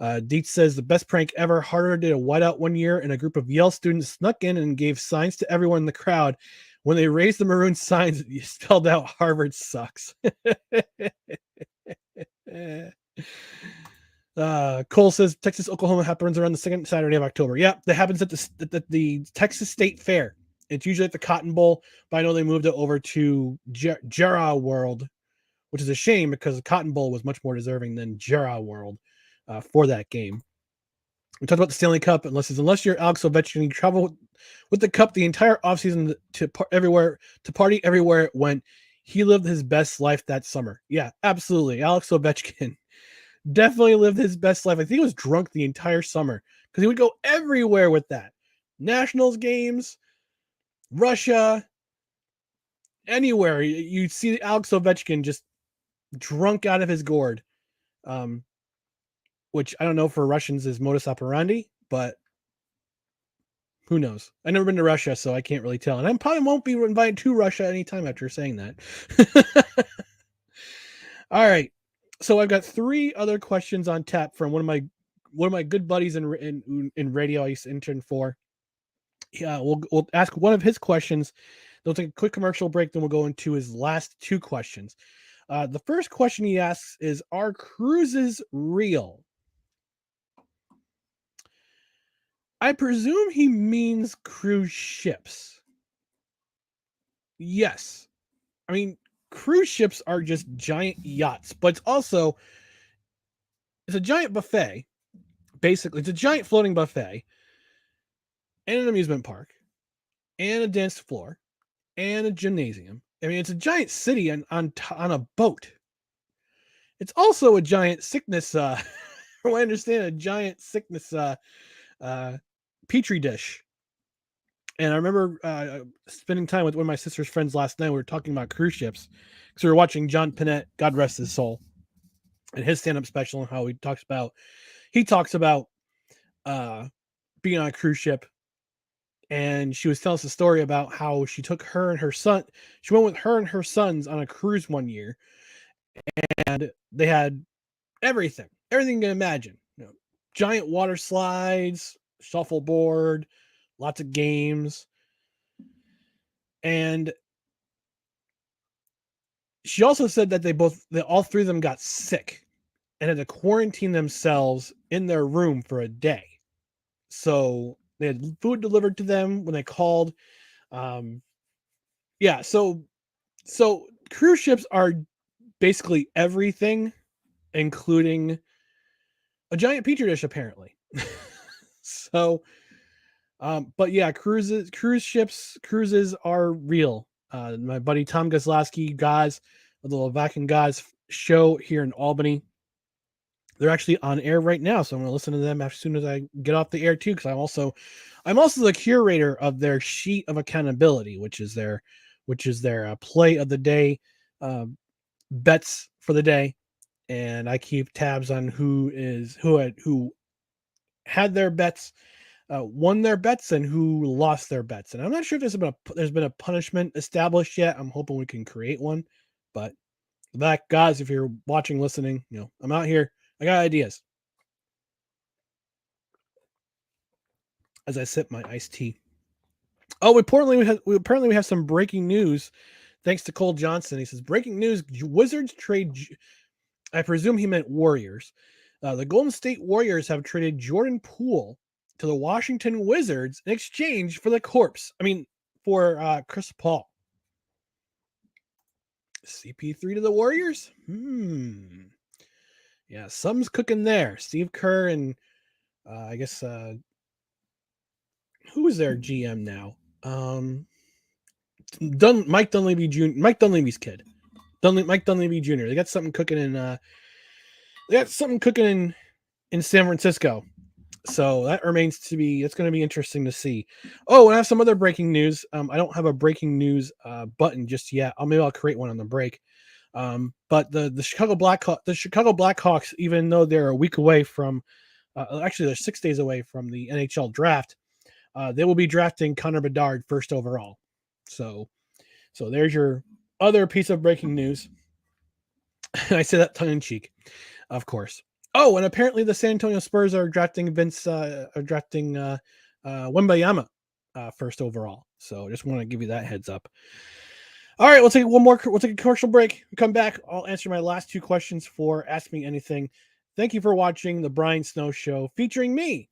Dietz says the best prank ever. Harder did a whiteout 1 year, and a group of Yale students snuck in and gave signs to everyone in the crowd. When they raised the maroon signs, you spelled out Harvard sucks. Cole says Texas Oklahoma happens around the second Saturday of October. Yeah, that happens at the Texas State Fair. It's usually at the Cotton Bowl, but I know they moved it over to Jera World, which is a shame because the Cotton Bowl was much more deserving than Jera World for that game. We talked about the Stanley Cup. Unless you're Alex Ovechkin, you travel with the cup the entire offseason to party everywhere it went. He lived his best life that summer. Yeah, absolutely. Alex Ovechkin definitely lived his best life. I think he was drunk the entire summer because he would go everywhere with that. Nationals games, Russia, anywhere. You'd see Alex Ovechkin just drunk out of his gourd. Which I don't know for Russians is modus operandi, but who knows? I've never been to Russia, so I can't really tell. And I probably won't be invited to Russia anytime after saying that. All right. So I've got 3 other questions on tap from one of my good buddies in radio I used to intern for. Yeah, we'll ask one of his questions. They'll take a quick commercial break, then we'll go into his last 2 questions. The first question he asks is, are cruises real? I presume he means cruise ships. Yes. I mean, cruise ships are just giant yachts, but it's a giant buffet. Basically, it's a giant floating buffet and an amusement park and a dance floor and a gymnasium. I mean, it's a giant city on a boat. It's also a giant sickness, from what I understand, a giant sickness petri dish. And I remember spending time with one of my sister's friends last night. We were talking about cruise ships because we were watching John Pinette, God rest his soul, and his stand-up special and how he talks about being on a cruise ship. And she was telling us a story about how she took her and her son. She went with her and her sons on a cruise one year, and they had everything you can imagine. Giant water slides, shuffleboard, lots of games. And she also said that all three of them got sick and had to quarantine themselves in their room for a day. So they had food delivered to them when they called. So cruise ships are basically everything, including a giant petri dish, apparently. But yeah, cruises are real. My buddy Tom Goslavsky, guys, the Lovakin guys show here in Albany. They're actually on air right now, so I'm going to listen to them as soon as I get off the air too. Because I'm also the curator of their sheet of accountability, which is their play of the day, bets for the day, and I keep tabs on who had their bets, won their bets, and who lost their bets. And I'm not sure if there's been a punishment established yet. I'm hoping we can create one. But that, guys, if you're watching, listening, I'm out here. I got ideas. As I sip my iced tea. Oh, apparently we have some breaking news. Thanks to Cole Johnson. He says, breaking news, Wizards trade, I presume he meant Warriors. The Golden State Warriors have traded Jordan Poole to the Washington Wizards in exchange for for Chris Paul. CP3 to the Warriors? Yeah, something's cooking there. Steve Kerr and I guess who is their GM now? Mike Dunleavy Jr. Mike Dunleavy's kid. Mike Dunleavy Jr. They got something cooking in San Francisco. So that remains to be. It's going to be interesting to see. Oh, and I have some other breaking news. I don't have a breaking news button just yet. Maybe I'll create one on the break. But the Chicago Blackhawks, even though they're a week away from, actually they're 6 days away from the NHL draft, they will be drafting Connor Bedard first overall. So there's your other piece of breaking news. I say that tongue in cheek, of course. Oh, and apparently the San Antonio Spurs are drafting Wembayama first overall. So just want to give you that heads up. All right, we'll take a commercial break. We come back. I'll answer my last two questions for Ask Me Anything. Thank you for watching the Brian Snow Show featuring me,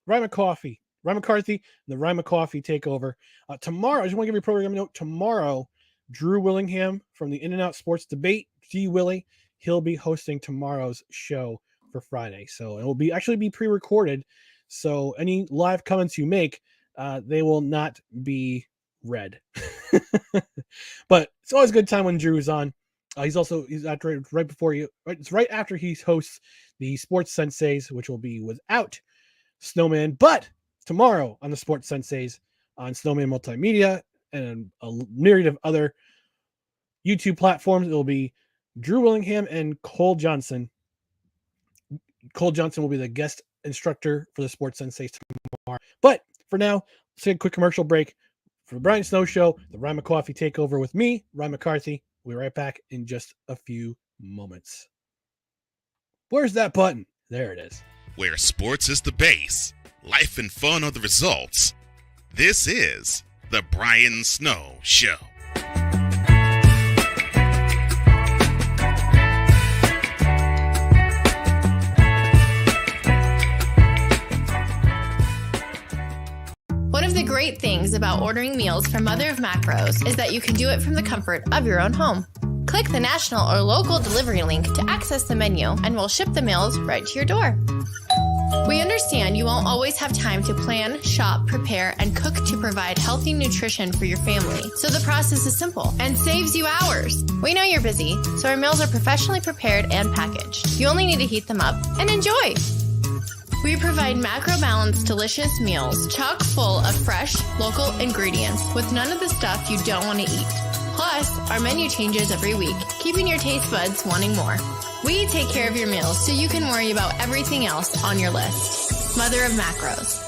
Ryan McCawffee, the Ryan McCawffee Takeover. Tomorrow, I just want to give you a program note. Tomorrow, Drew Willingham from the In and Out Sports Debate, D. Willie, he'll be hosting tomorrow's show for Friday. So it will be pre-recorded. So any live comments you make, they will not be read. But it's always a good time when Drew's on. He's right before you. It's right after he hosts the Sports Senseis, which will be without Snowman, but tomorrow on the Sports Senseis on Snowman Multimedia and a myriad of other YouTube platforms, it will be Drew Willingham and Cole Johnson. Cole Johnson will be the guest instructor for the Sports Senseis tomorrow. But for now, let's take a quick commercial break. For the Brian Snow Show, the Ryan McCawffee Takeover with me, Ryan McCarthy. We'll be right back in just a few moments. Where's that button? There it is. Where sports is the base, life and fun are the results. This is the Brian Snow Show. things about ordering meals from Mother of Macros is that you can do it from the comfort of your own home. Click the national or local delivery link to access the menu, and we'll ship the meals right to your door. We understand you won't always have time to plan, shop, prepare, and cook to provide healthy nutrition for your family, so the process is simple and saves you hours. We know you're busy, so our meals are professionally prepared and packaged. You only need to heat them up and enjoy. We provide macro-balanced, delicious meals chock full of fresh, local ingredients with none of the stuff you don't want to eat. Plus, our menu changes every week, keeping your taste buds wanting more. We take care of your meals so you can worry about everything else on your list. Mother of Macros.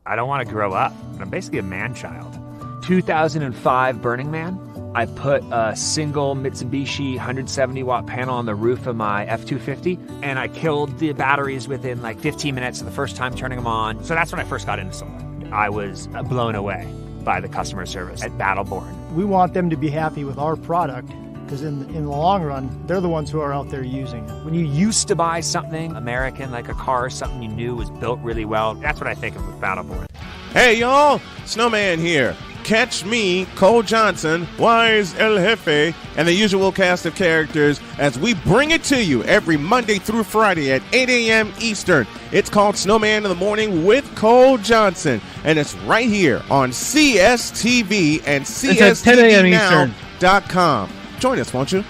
I don't want to grow up. I'm basically a man-child. 2005 Burning Man. I put a single Mitsubishi 170-watt panel on the roof of my F-250, and I killed the batteries within like 15 minutes of the first time turning them on. So that's when I first got into solar. I was blown away by the customer service at Battleborn. We want them to be happy with our product, because in the long run, they're the ones who are out there using it. When you used to buy something American, like a car, something you knew was built really well, that's what I think of with Battleborn. Hey, y'all, Snowman here. Catch me, Cole Johnson, Wise El Jefe, and the usual cast of characters as we bring it to you every Monday through Friday at 8 a.m. Eastern. It's called Snowman in the Morning with Cole Johnson, and it's right here on CSTV and CSTVNow.com. Join us, won't you?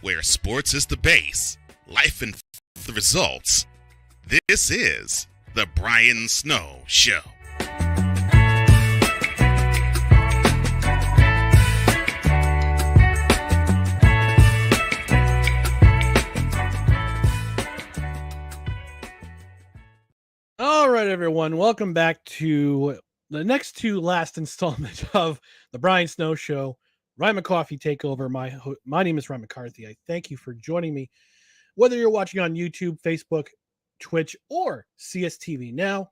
Where sports is the base, life and the results. This is the Brian Snow Show. All right, everyone. Welcome back to the next to last installment of the Brian Snow Show. Ryan McCawffee Takeover. My name is Ryan McCarthy. I thank you for joining me. Whether you're watching on YouTube, Facebook, Twitch, or CSTV Now,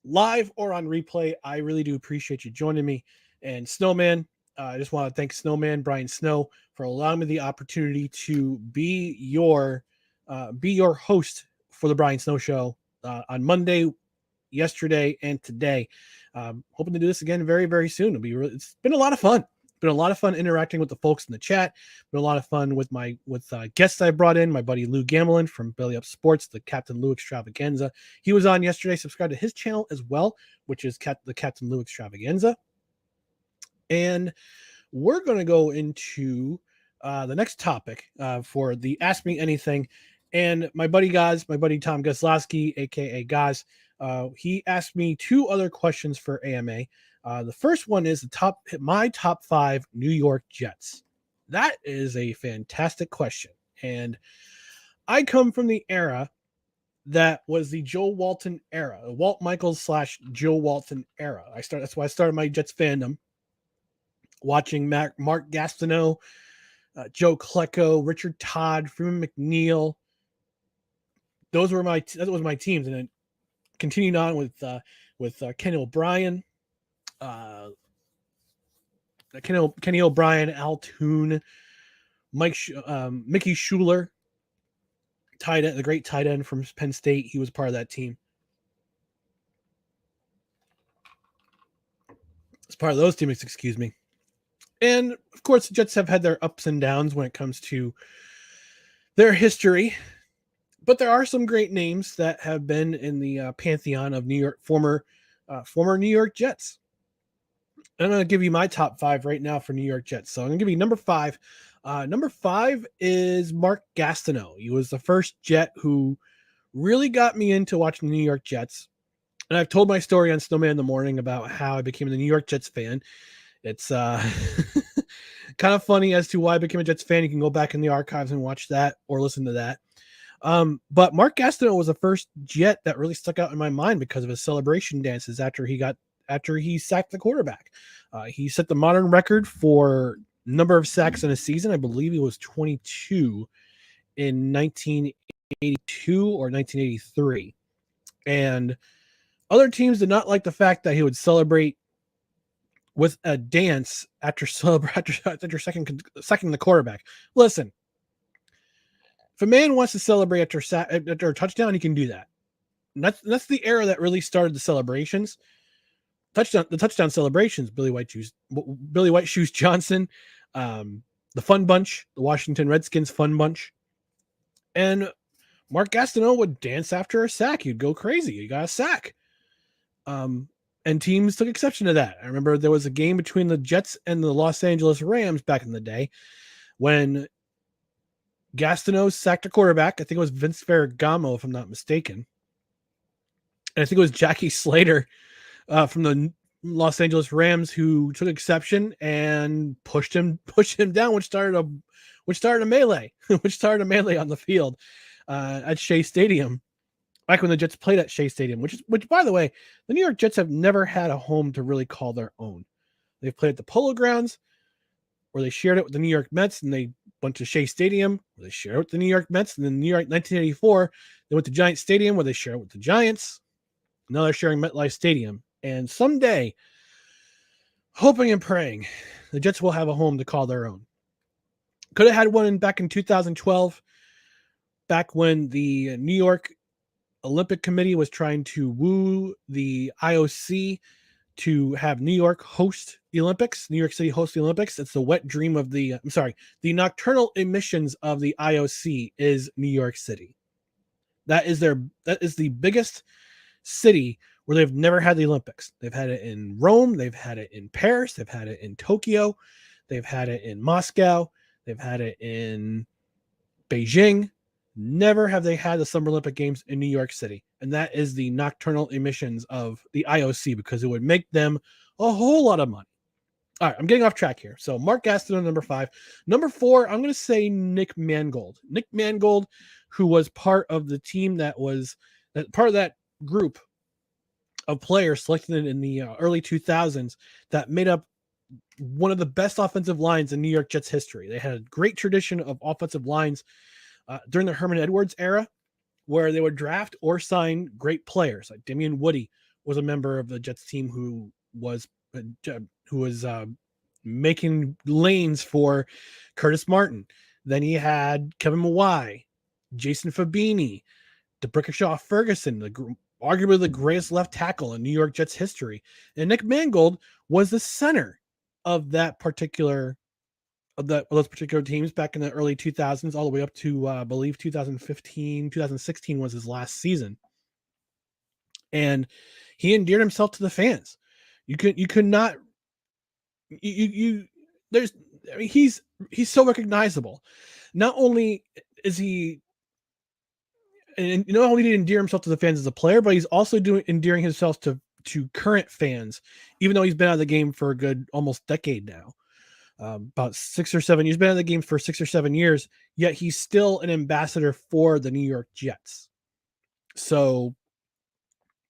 live or on replay, I really do appreciate you joining me. And Snowman, I just want to thank Snowman, Brian Snow, for allowing me the opportunity to be your host for the Brian Snow Show on Monday, yesterday, and today. Hoping to do this again very, very soon. It's been a lot of fun. Been a lot of fun interacting with the folks in the chat. Been a lot of fun with guests I brought in. My buddy Lou Gamelin from Belly Up Sports, the Captain Lou Extravaganza. He was on yesterday. Subscribe to his channel as well, which is the Captain Lou Extravaganza. And we're going to go into the next topic for the Ask Me Anything. And my buddy Tom Goslowski, aka Gaz, he asked me two other questions for AMA. The first one is my top 5 New York Jets. That is a fantastic question. And I come from the era that was the Joe Walton era, Walt Michaels / Joe Walton era. That's why I started my Jets fandom, watching Mark Gastineau, Joe Klecko, Richard Todd, Freeman McNeil. That was my teams, and then continued on with Kenny O'Brien, Kenny O'Brien, Al Toon, Mickey Schuler, the great tight end from Penn State. He was part of that team. As part of those teams, excuse me. And of course, the Jets have had their ups and downs when it comes to their history. But there are some great names that have been in the pantheon of former New York Jets. I'm going to give you my top 5 right now for New York Jets. So I'm going to give you number 5. Number 5 is Mark Gastineau. He was the first Jet who really got me into watching the New York Jets. And I've told my story on Snowman in the Morning about how I became the New York Jets fan. It's kind of funny as to why I became a Jets fan. You can go back in the archives and watch that or listen to that. But Mark Gastineau was the first Jet that really stuck out in my mind because of his celebration dances after he sacked the quarterback. He set the modern record for number of sacks in a season. I believe he was 22 in 1982 or 1983. And other teams did not like the fact that he would celebrate with a dance after sacking the quarterback. Listen, If a man wants to celebrate after a touchdown, he can do that. And that's the era that really started the celebrations. The touchdown celebrations. Billy White Shoes Johnson, the Fun Bunch, the Washington Redskins Fun Bunch, and Mark Gastineau would dance after a sack. He'd go crazy. He got a sack. And teams took exception to that. I remember there was a game between the Jets and the Los Angeles Rams back in the day when Gastineau sacked a quarterback. I think it was Vince Ferragamo, if I'm not mistaken. And I think it was Jackie Slater from the Los Angeles Rams who took exception and pushed him down, which started a melee, on the field at Shea Stadium. Back when the Jets played at Shea Stadium, which by the way, the New York Jets have never had a home to really call their own. They've played at the Polo Grounds, where they shared it with the New York Mets, and they went to Shea Stadium, where they shared it with the New York Mets, and then 1984, they went to Giant Stadium, where they shared it with the Giants. Now they're sharing MetLife Stadium, and someday, hoping and praying, the Jets will have a home to call their own. Could have had one back in 2012, back when the New York Olympic Committee was trying to woo the IOC to have New York host the Olympics, New York City host the Olympics. It's the wet dream of the nocturnal emissions of the IOC is New York City. That is the biggest city where they've never had the Olympics. They've had it in Rome, they've had it in Paris, they've had it in Tokyo, they've had it in Moscow, they've had it in Beijing. Never have they had the Summer Olympic Games in New York City. And that is the nocturnal emissions of the IOC, because it would make them a whole lot of money. All right, I'm getting off track here. So Mark Gastineau, number 5. Number 4, I'm going to say Nick Mangold. Nick Mangold, who was part of the team part of that group of players selected in the early 2000s that made up one of the best offensive lines in New York Jets history. They had a great tradition of offensive lines during the Herman Edwards era, where they would draft or sign great players. Like Damian Woody was a member of the Jets team who was making lanes for Curtis Martin. Then he had Kevin Mawai, Jason Fabini, DeBrickashaw Ferguson, arguably the greatest left tackle in New York Jets history. And Nick Mangold was the center of those particular teams back in the early 2000s, all the way up to I believe 2016 was his last season. And he endeared himself to the fans. He's so recognizable. Not only is he, and not only did he endear himself to the fans as a player, but he's also endearing himself to current fans, even though he's been out of the game for a good almost decade now. About 6 or 7 years, been in the game for 6 or 7 years, yet he's still an ambassador for the New York Jets. So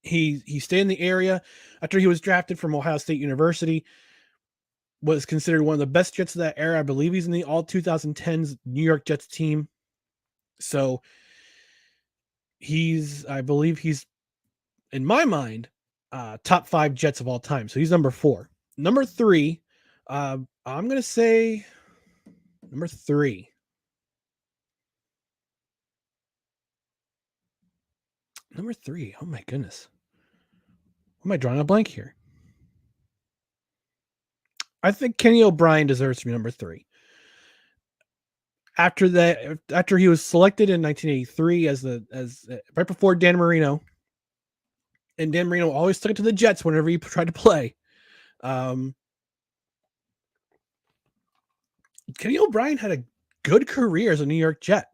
he stayed in the area after he was drafted from Ohio State University, was considered one of the best Jets of that era. I believe he's in the all 2010s New York Jets team. So I believe he's, in my mind, top 5 Jets of all time. So he's number 4. Number 3, I'm going to say number 3. Number 3. Oh my goodness. Am I drawing a blank here? I think Kenny O'Brien deserves to be number 3. After he was selected in 1983 as right before Dan Marino, and Dan Marino always stuck it to the Jets whenever he tried to play. Kenny O'Brien had a good career as a New York Jet.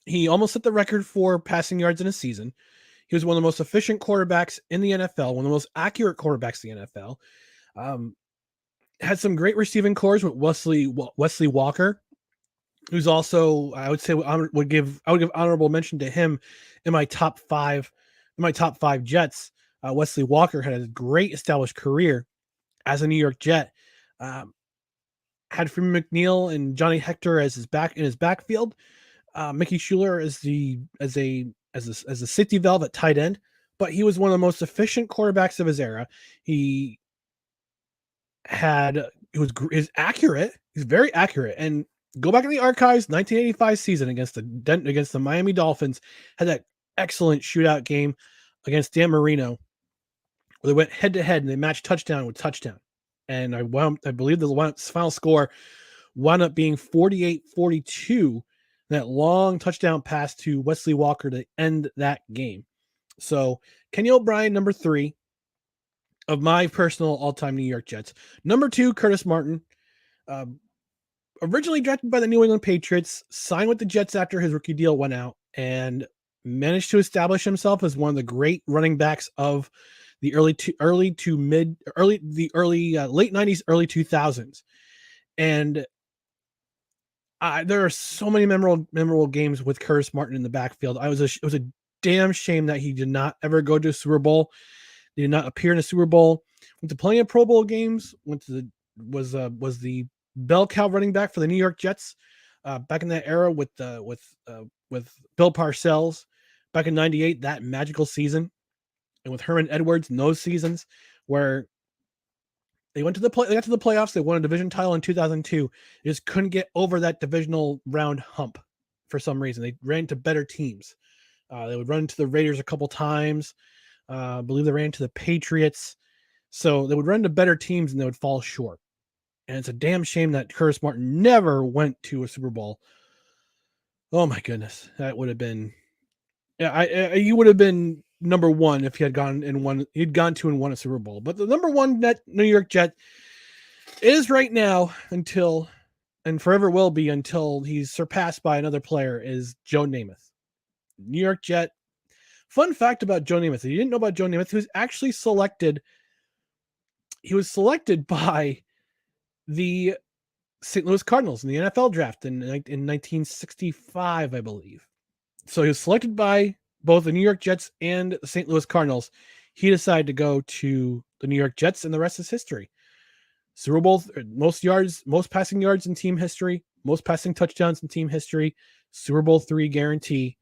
He almost set the record for passing yards in a season. He was one of the most efficient quarterbacks in the NFL, one of the most accurate quarterbacks in the NFL. Had some great receiving cores with Wesley Walker, who's also, I would give honorable mention to him in my top 5 Jets. Wesley Walker had a great established career as a New York Jet. Had Freeman McNeil and Johnny Hector as his backfield. Mickey Schuler as a safety valve at tight end, but he was one of the most efficient quarterbacks of his era. He was accurate. He's very accurate, and Go back in the archives. 1985 season against the Miami Dolphins had that excellent shootout game against Dan Marino, where they went head to head and they matched touchdown with touchdown. And I believe the final score wound up being 48-42. That long touchdown pass to Wesley Walker to end that game. So Kenny O'Brien, number 3 of my personal all-time New York Jets. Number 2, Curtis Martin. Originally drafted by the New England Patriots, signed with the Jets after his rookie deal went out, and managed to establish himself as one of the great running backs of the late 90s, early 2000s. And there are so many memorable games with Curtis Martin in the backfield. It was a damn shame that he did not ever go to a Super Bowl. He did not appear in a Super Bowl. Went to plenty of Pro Bowl games. Was the bell cow running back for the New York Jets back in that era with Bill Parcells back in '98. That magical season, and with Herman Edwards in those seasons where they got to the playoffs. They won a division title in 2002. They just couldn't get over that divisional round hump for some reason. They ran into better teams. They would run into the Raiders a couple times. I believe they ran into the Patriots. So they would run into better teams and they would fall short. And it's a damn shame that Curtis Martin never went to a Super Bowl. Oh my goodness. That would have been, he would have been number 1 if he had gone and won. He'd gone to and won a Super Bowl. But the number 1 New York Jet is right now until, and forever will be until he's surpassed by another player, is Joe Namath. New York Jet. Fun fact about Joe Namath. If you didn't know about Joe Namath, he was actually selected. He was selected by the St. Louis Cardinals in the NFL draft in 1965, I believe. So he was selected by both the New York Jets and the St. Louis Cardinals. He decided to go to the New York Jets, and the rest is history. Super Bowl, most passing yards in team history, most passing touchdowns in team history, Super Bowl 3 guarantee.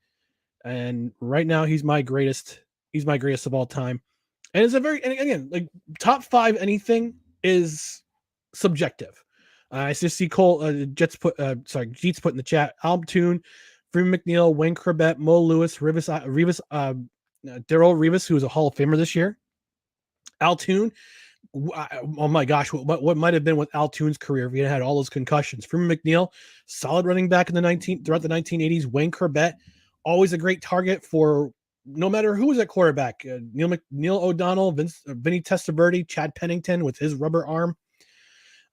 And right now he's my greatest of all time. And it's and again, like top 5 anything is subjective. I just see Jeets put in the chat. Altoon, Freeman McNeil, Wayne Corbett, Mo Lewis, Darrell Rivas, who was a Hall of Famer this year. Altoon, oh my gosh, what might have been with Altoon's career if he had all those concussions. Freeman McNeil, solid running back throughout the 1980s. Wayne Corbett, always a great target for no matter who was at quarterback. Neil O'Donnell, Vinny Testaverde, Chad Pennington with his rubber arm.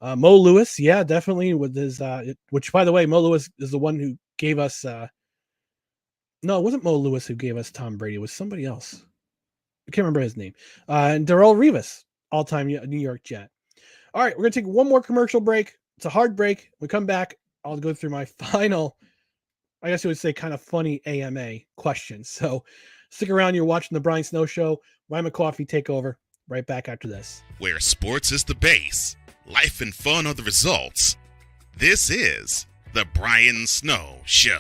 Mo Lewis, yeah, definitely with his, which by the way, Mo Lewis is the one who gave us, no, it wasn't Mo Lewis who gave us Tom Brady. It was somebody else. I can't remember his name. And Darrell Rivas, all-time New York Jet. All right, we're going to take one more commercial break. It's a hard break. When we come back, I'll go through my final, I guess you would say kind of funny AMA questions. So stick around. You're watching the Brian Snow Show. Ryan McCawffee take over right back after this. Where sports is the base, life and fun are the results. This is the Brian Snow Show.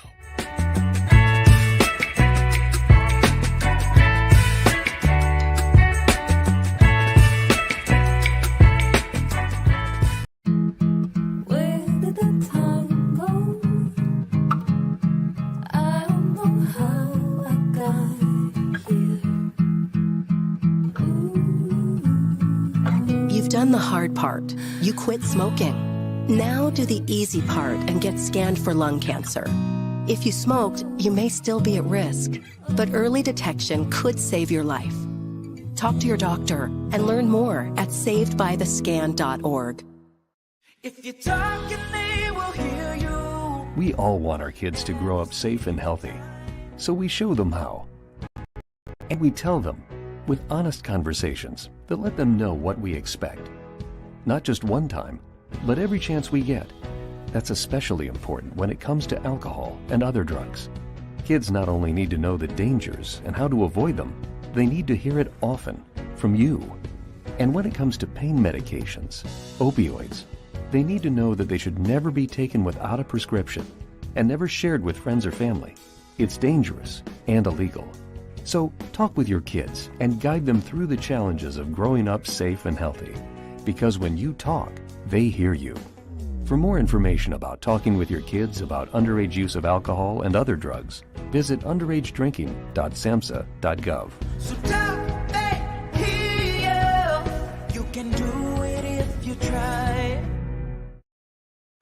You've done the hard part. You quit smoking. Now do the easy part and get scanned for lung cancer. If you smoked, you may still be at risk, but early detection could save your life. Talk to your doctor and learn more at savedbythescan.org. If you talk and they will hear you. We all want our kids to grow up safe and healthy, so we show them how. And we tell them with honest conversations that let them know what we expect. Not just one time, but every chance we get. That's especially important when it comes to alcohol and other drugs. Kids not only need to know the dangers and how to avoid them, they need to hear it often from you. And when it comes to pain medications, opioids, they need to know that they should never be taken without a prescription and never shared with friends or family. It's dangerous and illegal. So talk with your kids and guide them through the challenges of growing up safe and healthy. Because when you talk, they hear you. For For more information about talking with your kids about underage use of alcohol and other drugs, visit underagedrinking.samhsa.gov. So tell me here, you can do it if you try.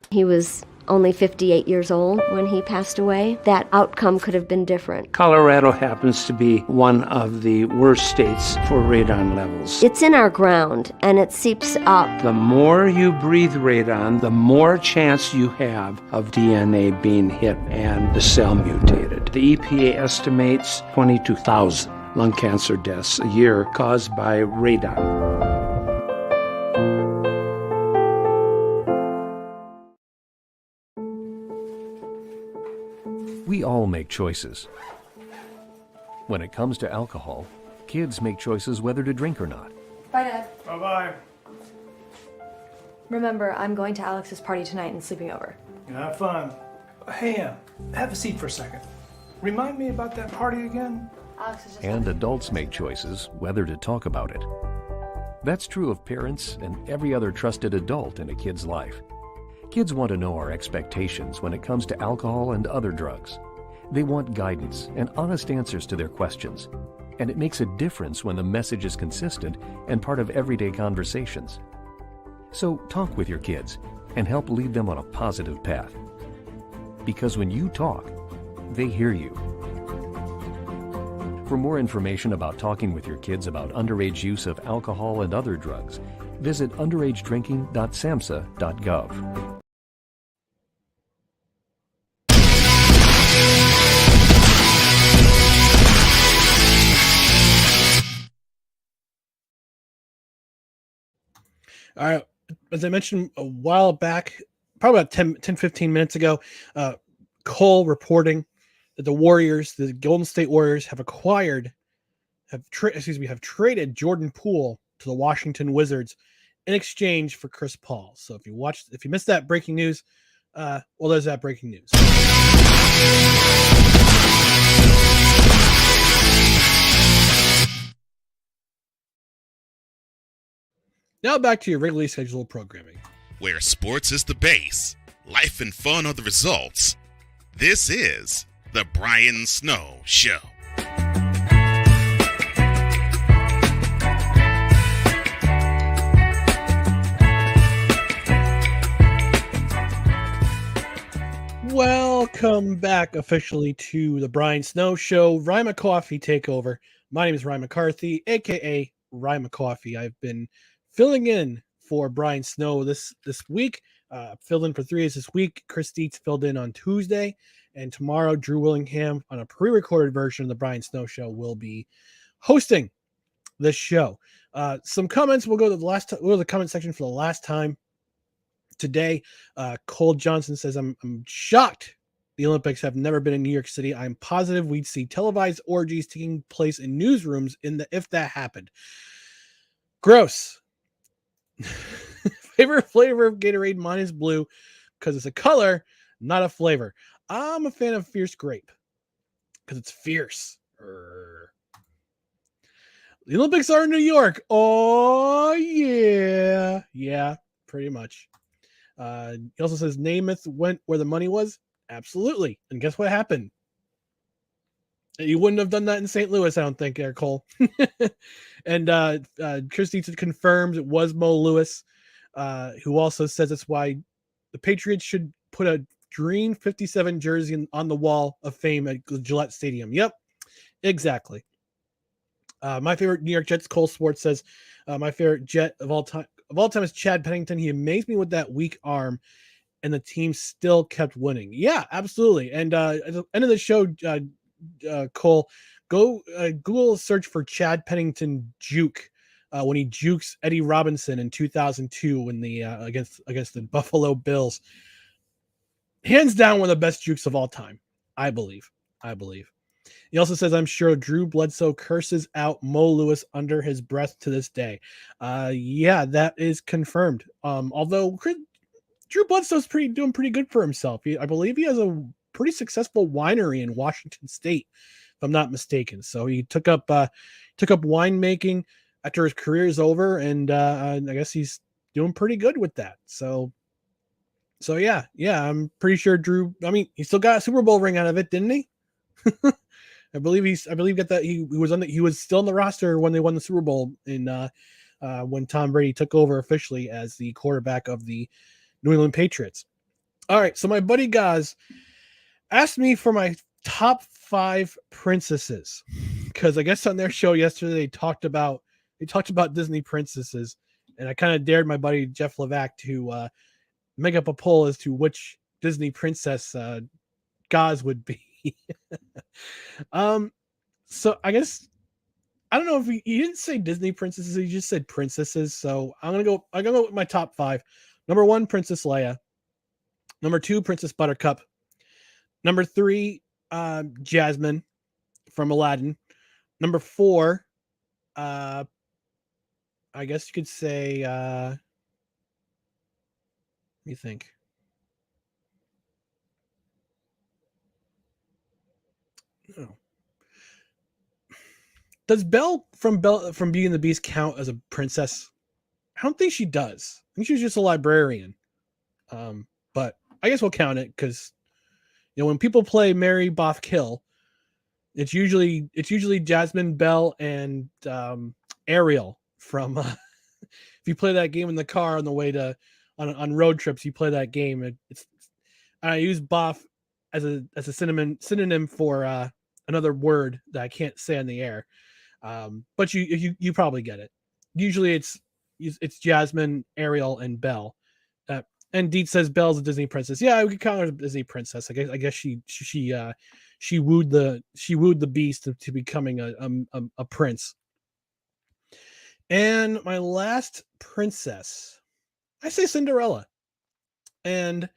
He was only 58 years old when he passed away. That outcome could have been different. Colorado happens to be one of the worst states for radon levels. It's in our ground and it seeps up. The more you breathe radon, the more chance you have of DNA being hit and the cell mutated. The EPA estimates 22,000 lung cancer deaths a year caused by radon. We all make choices. When it comes to alcohol, kids make choices whether to drink or not. Bye, Dad. Bye-bye. Remember, I'm going to Alex's party tonight and sleeping over. Have fun. Hey, have a seat for a second. Remind me about that party again? Alex is just... And adults make choices whether to talk about it. That's true of parents and every other trusted adult in a kid's life. Kids want to know our expectations when it comes to alcohol and other drugs. They want guidance and honest answers to their questions. And it makes a difference when the message is consistent and part of everyday conversations. So talk with your kids and help lead them on a positive path. Because when you talk, they hear you. For more information about talking with your kids about underage use of alcohol and other drugs, visit underagedrinking.samhsa.gov. All right. As I mentioned a while back, probably about 10 15 minutes ago, Cole reporting that the Warriors, the Golden State Warriors, have traded Jordan Poole to the Washington Wizards in exchange for Chris Paul. So if you missed that breaking news, well, there's that breaking news. Now back to your regularly scheduled programming. Where sports is the base, life and fun are the results. This is The Brian Snow Show. Welcome back officially to The Brian Snow Show. Ryan McCawffee takeover. My name is Ryan McCarthy, a.k.a. Ryan McCawffee. I've been filling in for Brian Snow this week. Filled in for 3 days this week. Chris Dietz filled in on Tuesday. And tomorrow, Drew Willingham, on a pre-recorded version of the Brian Snow Show, will be hosting this show. Some comments. We'll go to the comment section for the last time today. Cole Johnson says, I'm shocked the Olympics have never been in New York City. I'm positive we'd see televised orgies taking place in newsrooms if that happened. Gross. Favorite flavor of Gatorade? Mine is blue because it's a color, not a flavor. I'm a fan of Fierce Grape because it's fierce. The Olympics are in New York. Oh, yeah. Yeah, pretty much. He also says Namath went where the money was. Absolutely. And guess what happened? You wouldn't have done that in St. Louis, I don't think, Eric Cole. And Christie confirms it was Mo Lewis, who also says that's why the Patriots should put a green 57 jersey on the wall of fame at Gillette Stadium. Yep, exactly. My favorite New York Jets, Cole Sports says, my favorite Jet of all time is Chad Pennington. He amazed me with that weak arm, and the team still kept winning. Yeah, absolutely. And at the end of the show, Cole, go Google search for Chad Pennington juke when he jukes Eddie Robinson in 2002 when the against the Buffalo Bills. Hands down, one of the best jukes of all time, I believe. He also says, I'm sure Drew Bledsoe curses out Mo Lewis under his breath to this day. Yeah, that is confirmed. Although Drew Bledsoe's doing pretty good for himself. I believe he has a pretty successful winery in Washington State, if I'm not mistaken. So he took up winemaking after his career is over, and I guess he's doing pretty good with that. So So yeah, I'm pretty sure Drew. I mean, he still got a Super Bowl ring out of it, didn't he? I believe got that he was still on the roster when they won the Super Bowl in when Tom Brady took over officially as the quarterback of the New England Patriots. All right, so my buddy Gaz asked me for my top 5 princesses because I guess on their show yesterday they talked about Disney princesses, and I kind of dared my buddy Jeff Levac to make up a poll as to which Disney princess Gaz would be. So I guess I don't know if he didn't say Disney princesses, he just said princesses. So I'm gonna go with my top 5. Number 1, Princess Leia. Number 2, Princess Buttercup. Number 3, Jasmine from Aladdin. Number 4, I guess you could say let me think. Oh. Does Belle from Beauty and the Beast count as a princess? I don't think she does. I think she's just a librarian. But I guess we'll count it because when people play Mary Boff Kill, it's usually Jasmine, Belle, and Ariel from. If you play that game in the car on the way to on road trips, you play that game. I use Boff as a synonym for another word that I can't say on the air. But you probably get it. Usually it's Jasmine, Ariel, and Belle. And Deet says Belle's a Disney princess. Yeah, we could call her a Disney princess. I guess she wooed the beast to becoming a prince. And my last princess, I say Cinderella. And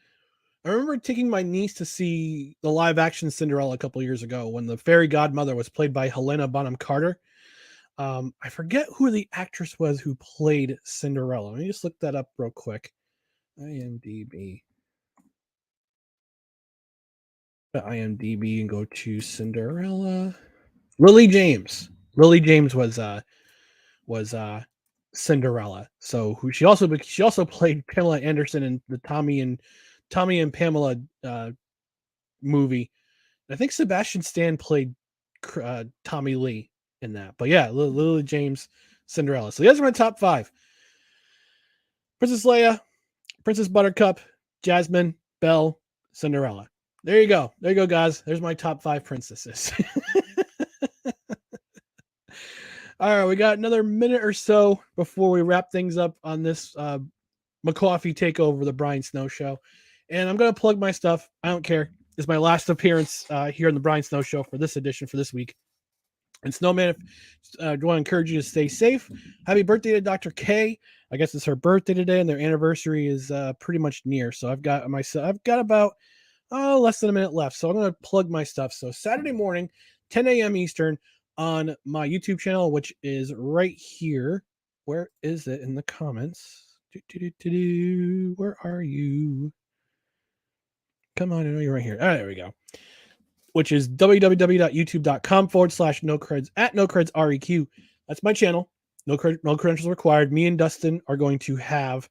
I remember taking my niece to see the live action Cinderella a couple years ago when the fairy godmother was played by Helena Bonham Carter. I forget who the actress was who played Cinderella. Let me just look that up real quick. IMDb and go to Cinderella. Lily James. Lily James was Cinderella. So she also played Pamela Anderson in the Tommy and Pamela movie. I think Sebastian Stan played Tommy Lee in that. But yeah, Lily James, Cinderella. So those are my top 5. Princess Leia, Princess Buttercup, Jasmine, Belle, Cinderella. There you go, guys. There's my top 5 princesses. All right, we got another minute or so before we wrap things up on this McCawffee takeover, the Brian Snow Show. And I'm going to plug my stuff. I don't care. It's my last appearance here on the Brian Snow Show for this edition, for this week. And Snowman, I want to encourage you to stay safe. Happy birthday to Dr. K. I guess it's her birthday today, and their anniversary is pretty much near. So I've got about less than a minute left. So I'm going to plug my stuff. So Saturday morning, 10 a.m. Eastern, on my YouTube channel, which is right here. Where is it in the comments? Where are you? Come on, I know you're right here. There we go. Which is www.youtube.com/nocreds @nocreds_REQ. That's my channel. No credentials required. Me and Dustin are going to have,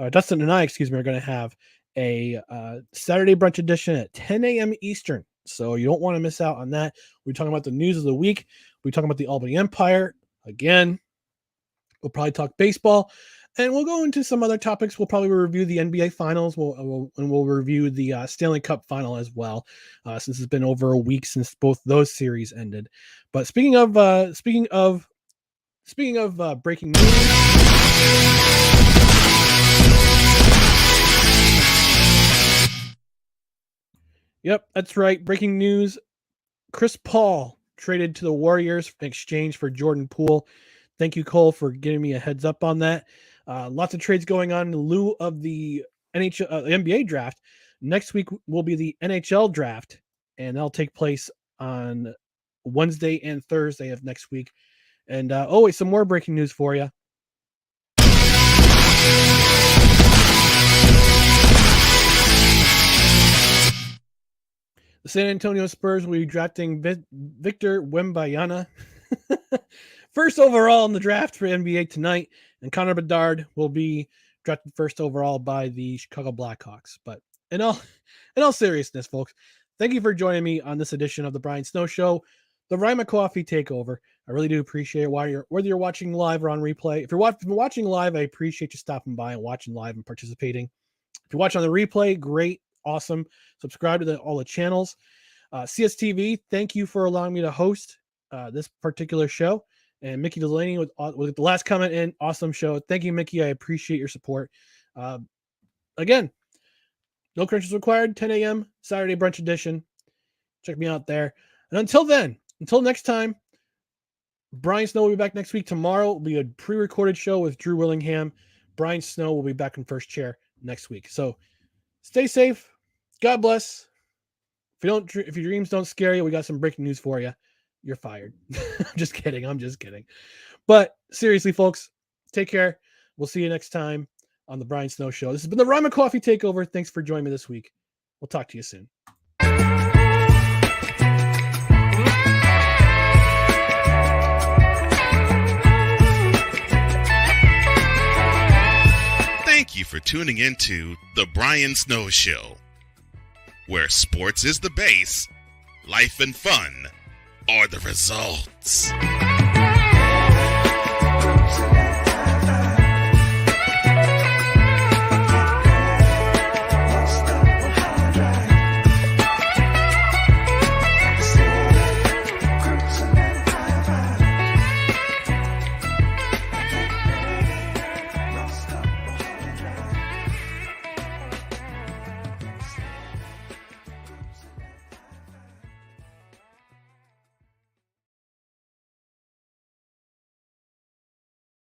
Dustin and I, are going to have a Saturday brunch edition at 10 a.m. Eastern. So you don't want to miss out on that. We're talking about the news of the week. We're talking about the Albany Empire. Again, we'll probably talk baseball. And we'll go into some other topics. We'll probably review the NBA Finals. We'll review the Stanley Cup Final as well, since it's been over a week since both those series ended. But speaking of breaking news, yep, that's right. Breaking news: Chris Paul traded to the Warriors in exchange for Jordan Poole. Thank you, Cole, for giving me a heads up on that. Lots of trades going on in lieu of the NBA draft. Next week will be the NHL draft, and that'll take place on Wednesday and Thursday of next week. And wait, some more breaking news for you. The San Antonio Spurs will be drafting Victor Wembanyama first overall in the draft for NBA tonight, and Connor Bedard will be drafted first overall by the Chicago Blackhawks. But in all seriousness, folks, thank you for joining me on this edition of the Brian Snow Show, the Ryan McCawffee Takeover. I really do appreciate it. Whether you're watching live or on replay. If you're watching live, I appreciate you stopping by and watching live and participating. If you're watching on the replay, great, awesome. Subscribe to all the channels. CSTV, thank you for allowing me to host this particular show. And Mickey Delaney with the last comment in, awesome show. Thank you, Mickey. I appreciate your support. Again, no credentials required, 10 a.m. Saturday brunch edition. Check me out there. And until next time, Brian Snow will be back next week. Tomorrow will be a pre-recorded show with Drew Willingham. Brian Snow will be back in first chair next week. So stay safe. God bless. If your dreams don't scare you, we got some breaking news for you. You're fired. I'm just kidding. But seriously, folks, take care. We'll see you next time on the Brian Snow Show. This has been the Ryan McCawffee Takeover. Thanks for joining me this week. We'll talk to you soon. Thank you for tuning into The Brian Snow Show, where sports is the base, life and fun are the results.